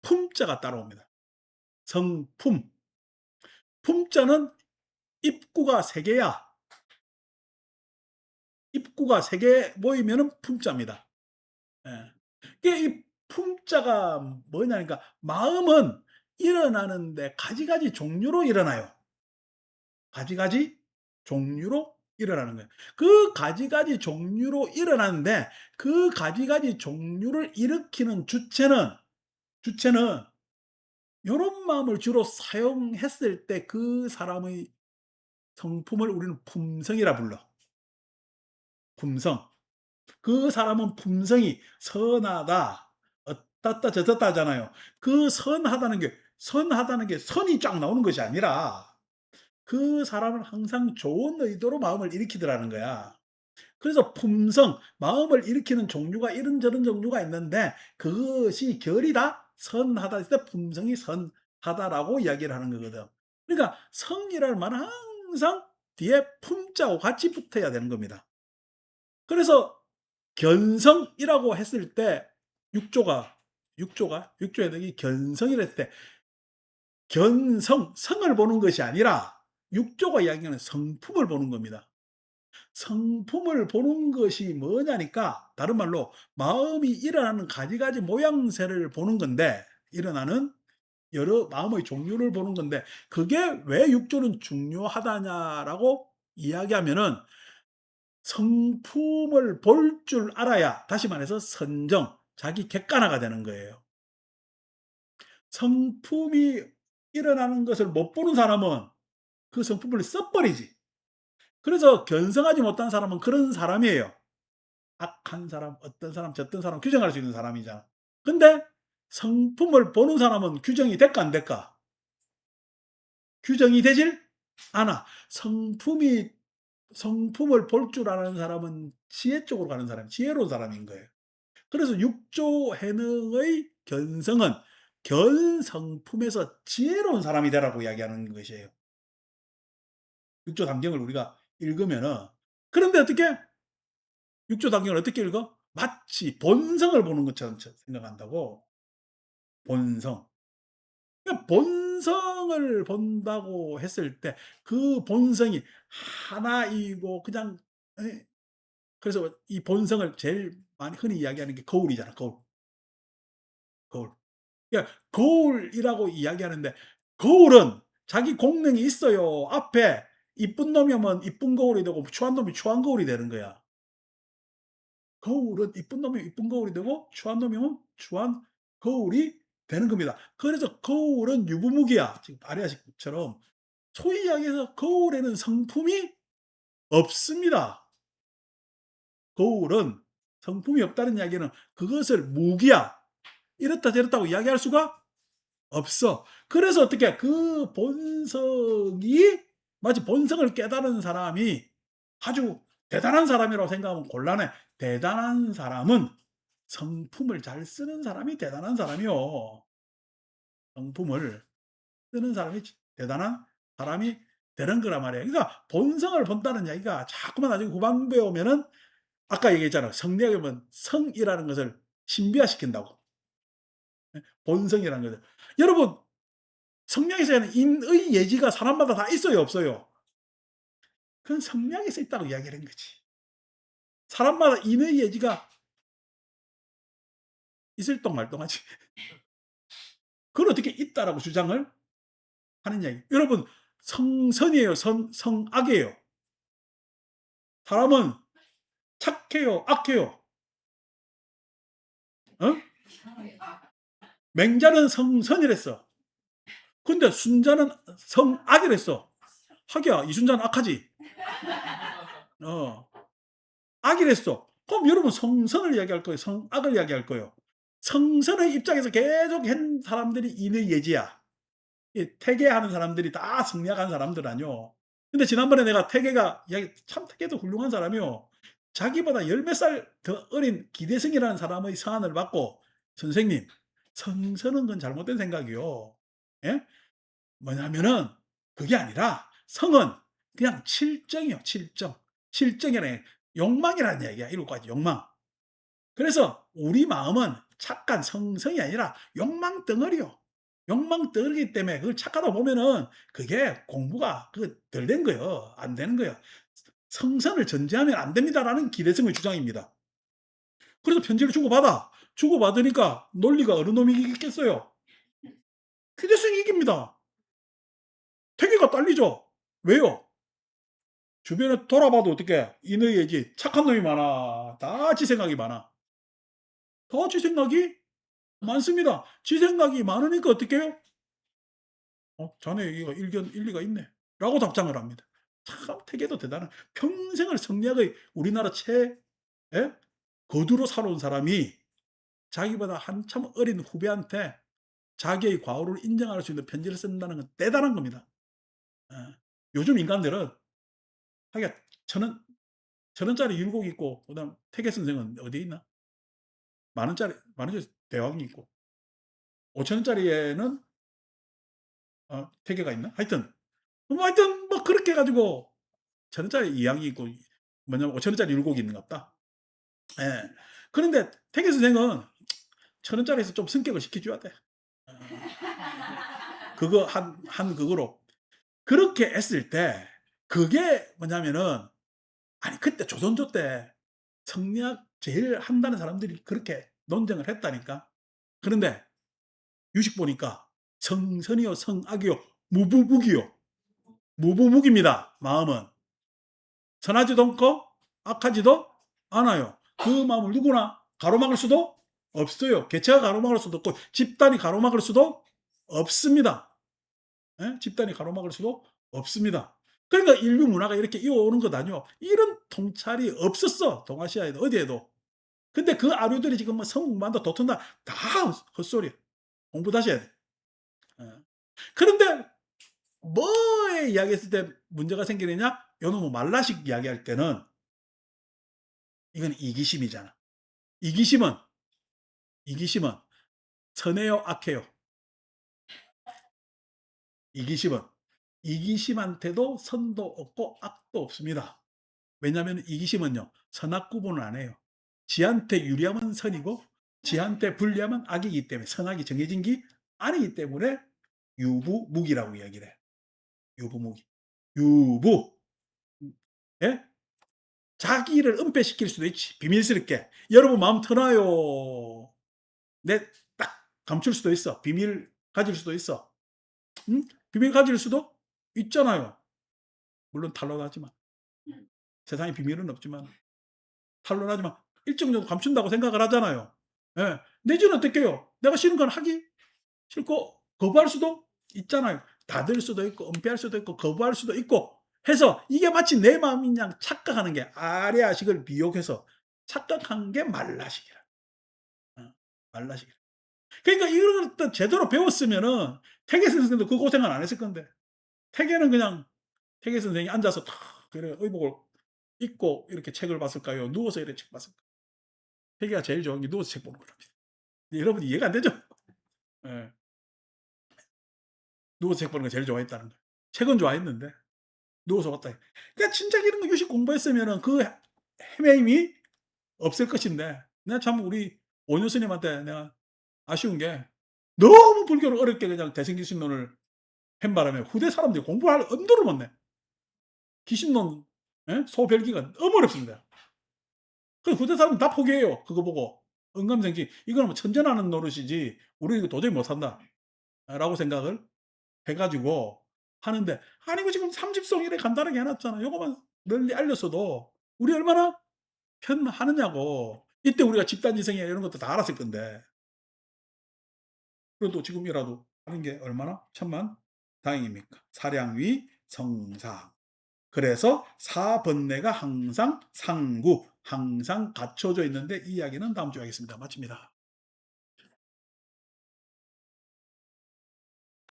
품자가 따라옵니다. 성품. 품자는 입구가 세 개야. 입구가 세 개 모이면은 품자입니다. 예. 이게 이 품자가 뭐냐니까 마음은 일어나는데 가지가지 종류로 일어나요. 가지가지 종류로 일어나는 거예요. 그 가지가지 종류로 일어나는데 그 가지가지 종류를 일으키는 주체는 요런 마음을 주로 사용했을 때 그 사람의 성품을 우리는 품성이라 불러. 품성. 그 사람은 품성이 선하다. 어떻다 저떻다 하잖아요. 그 선하다는 게 선이 쫙 나오는 것이 아니라 그 사람은 항상 좋은 의도로 마음을 일으키더라는 거야. 그래서 품성, 마음을 일으키는 종류가 이런저런 종류가 있는데 그것이 결이 다 선하다 했을 때 품성이 선하다라고 이야기를 하는 거거든. 그러니까 성이라는 말은 항상 뒤에 품자하고 같이 붙어야 되는 겁니다. 그래서 견성이라고 했을 때 육조의 덕이 견성이라 했을 때 성을 보는 것이 아니라 육조가 이야기하는 성품을 보는 겁니다. 성품을 보는 것이 뭐냐니까 다른 말로 마음이 일어나는 가지가지 모양새를 보는 건데 일어나는 여러 마음의 종류를 보는 건데 그게 왜 육조는 중요하다냐라고 이야기하면은 성품을 볼 줄 알아야 다시 말해서 선정, 자기 객관화가 되는 거예요. 성품이 일어나는 것을 못 보는 사람은 그 성품을 써버리지. 그래서 견성하지 못한 사람은 그런 사람이에요. 악한 사람, 어떤 사람, 저떤 사람 규정할 수 있는 사람이잖아. 근데 성품을 보는 사람은 규정이 될까 안 될까? 규정이 되질 않아. 성품을 볼 줄 아는 사람은 지혜 쪽으로 가는 사람, 지혜로운 사람인 거예요. 그래서 육조 해능의 견성은 견성품에서 지혜로운 사람이 되라고 이야기하는 것이에요. 육조 단경을 우리가 읽으면은, 그런데 어떻게 육조 단경을 어떻게 읽어? 마치 본성을 보는 것처럼 생각한다고. 본성. 그러니까 본성을 본다고 했을 때 그 본성이 하나이고 그냥, 그래서 이 본성을 제일 많이 흔히 이야기하는 게 거울이잖아. 거울. 거울. 그러니까 거울이라고 이야기하는데, 거울은 자기 공명이 있어요. 앞에 이쁜 놈이면 이쁜 거울이 되고 추한 놈이 추한 거울이 되는 거야. 거울은 이쁜 놈이 이쁜 거울이 되고 추한 놈이면 추한 거울이 되는 겁니다. 그래서 거울은 유부무기야. 지금 아리아식처럼 소위 이야기해서 거울에는 성품이 없습니다. 거울은 성품이 없다는 이야기는 그것을 무기야, 이렇다 저렇다고 이야기할 수가 없어. 그래서 어떻게 그 본성이, 마치 본성을 깨달은 사람이 아주 대단한 사람이라고 생각하면 곤란해. 대단한 사람은 성품을 잘 쓰는 사람이 대단한 사람이요. 성품을 쓰는 사람이 대단한 사람이 되는 거란 말이에요. 그러니까 본성을 본다는 이야기가 자꾸만 나중에 후반부에 오면은, 아까 얘기했잖아요. 성리학에 보면 성이라는 것을 신비화시킨다고. 본성이라는 것을. 여러분, 성리학에서는 인의 예지가 사람마다 다 있어요, 없어요? 그건 성리학에서 있다고 이야기하는 거지. 사람마다 인의 예지가 있을똥말똥하지. 그걸 어떻게 있다라고 주장을 하는 이야기. 여러분, 성선이에요, 성악이에요? 사람은 착해요, 악해요? 어? 맹자는 성선이랬어. 근데 순자는 성악이랬어. 하기야, 이순자는 악하지. 악이랬어. 그럼 여러분, 성선을 이야기할 거예요, 성악을 이야기할 거예요? 성선의 입장에서 계속 한 사람들이 인의 예지야. 태계하는 사람들이 다 성리학하는 사람들 아니요. 근데 지난번에 내가 태계가 참 태계도 훌륭한 사람이요. 자기보다 열 몇 살 더 어린 기대승이라는 사람의 서한을 받고, 선생님, 성서는 건 잘못된 생각이요. 예? 뭐냐면은 그게 아니라 성은 그냥 칠정이요, 칠정. 칠정이라는 욕망이라는 얘기야. 이거까지 욕망. 그래서 우리 마음은 착한 성성이 아니라 욕망 덩어리요. 욕망 덩어리기 때문에 그걸 착하다 보면은 그게 공부가 덜 된 거예요. 안 되는 거예요. 성선을 전제하면 안 됩니다라는 기대성의 주장입니다. 그래서 편지를 주고받아. 주고받으니까 논리가 어느 놈이 이기겠어요? 기대성이 이깁니다. 태계가 딸리죠. 왜요? 주변에 돌아봐도 어떻게 인의 예지 착한 놈이 많아. 다 지 생각이 많아. 다 지 생각이 많습니다. 지 생각이 많으니까 어떻게 해요? 자네 이거 일리가 있네. 라고 답장을 합니다. 참 태계도 대단한, 평생을 성리학의 우리나라 예? 거두로 살아온 사람이 자기보다 한참 어린 후배한테 자기의 과오를 인정할 수 있는 편지를 쓴다는 건 대단한 겁니다. 예. 요즘 인간들은 하기가 천 원짜리 율곡 있고, 그다음 태계 선생은 어디에 있나? 만 원짜리 대왕이 있고, 5천 원짜리에는 태계가 있나? 하여튼 뭐 그렇게 해 가지고 천 원짜리 이양이 있고, 뭐냐면 5천 원짜리 율곡이 있는 것 같다. 예. 그런데 태계 선생은 천 원짜리에서 좀 승격을 시켜줘야 돼. 그거 한 그거로. 그렇게 했을 때 그게 뭐냐면은, 아니 그때 조선조 때 성리학 제일 한다는 사람들이 그렇게 논쟁을 했다니까. 그런데 유식 보니까 성선이요, 성악이요, 무부묵이요. 무부묵입니다. 마음은 선하지도 않고 악하지도 않아요. 그 마음을 누구나 가로막을 수도 없어요. 개체가 가로막을 수도 없고 집단이 가로막을 수도 없습니다. 예? 집단이 가로막을 수도 없습니다. 그러니까 인류 문화가 이렇게 이어오는 것 아니요. 이런 통찰이 없었어. 동아시아에도 어디에도. 근데 그 아류들이 지금 뭐 성공한다 도튼다 다 헛소리야. 공부 다시 해야 돼. 예. 그런데 뭐에 이야기했을 때 문제가 생기느냐? 요놈의 말라식 이야기할 때는 이건 이기심이잖아. 이기심은 이기심은 선해요, 악해요? 이기심은 이기심한테도 선도 없고 악도 없습니다. 왜냐하면 이기심은요, 선악 구분을 안 해요. 지한테 유리하면 선이고 지한테 불리하면 악이기 때문에 선악이 정해진 게 아니기 때문에 유부무기라고 이야기를 해요. 유부무기. 유부. 예? 자기를 은폐시킬 수도 있지. 비밀스럽게. 여러분 마음 터나요. 내 딱 감출 수도 있어. 비밀 가질 수도 있어. 응? 비밀 가질 수도 있잖아요. 물론 탄로나지만. 세상에 비밀은 없지만 탄로나지만 일정 정도 감춘다고 생각을 하잖아요. 예. 내지는 어떻게요? 내가 싫은 건 하기 싫고 거부할 수도 있잖아요. 닫을 수도 있고 은폐할 수도 있고 거부할 수도 있고 해서 이게 마치 내 마음인 양 착각하는 게 아래아식을 미혹해서 착각한 게 말라식이라. 어, 말라식. 그러니까 이런 것도 제대로 배웠으면은 태계 선생도 그 고생은 안 했을 건데. 태계는 그냥 태계 선생이 앉아서 탁 그래 의복을 입고 이렇게 책을 봤을까요? 누워서 이렇게 책 봤을까요? 태계가 제일 좋아하는 게 누워서 책 보는 거랍니다. 여러분 이해가 안 되죠? 예. 누워서 책 보는 거 제일 좋아했다는 거예요. 책은 좋아했는데 누워서 봤다. 그러니까 진작 이런 거 유식 공부했으면은 그 헤매임이 없을 것인데 내가 참 우리 오뉴 스님한테 내가 아쉬운 게 너무 불교를 어렵게 그냥 대승기신론을 한 바람에 후대 사람들이 공부할 엄두를 못 내. 기신론 예? 소별기가 너무 어렵습니다. 그 후대 사람은 다 포기해요. 그거 보고. 응감생지 이거는 뭐 천전하는 노릇이지 우리 이거 도저히 못 산다. 라고 생각을 해 가지고 하는데 아니 그 지금 삼집성 이렇게 간단하게 해 놨잖아. 요거만 널리 알렸어도 우리 얼마나 편하느냐고. 이때 우리가 집단지성이야 이런 것도 다 알았을 건데. 그래도 지금이라도 하는 게 얼마나 천만 다행입니까? 사량위 성상. 그래서 사번뇌가 항상 상구, 항상 갖춰져 있는데 이 이야기는 다음 주에 하겠습니다. 마칩니다.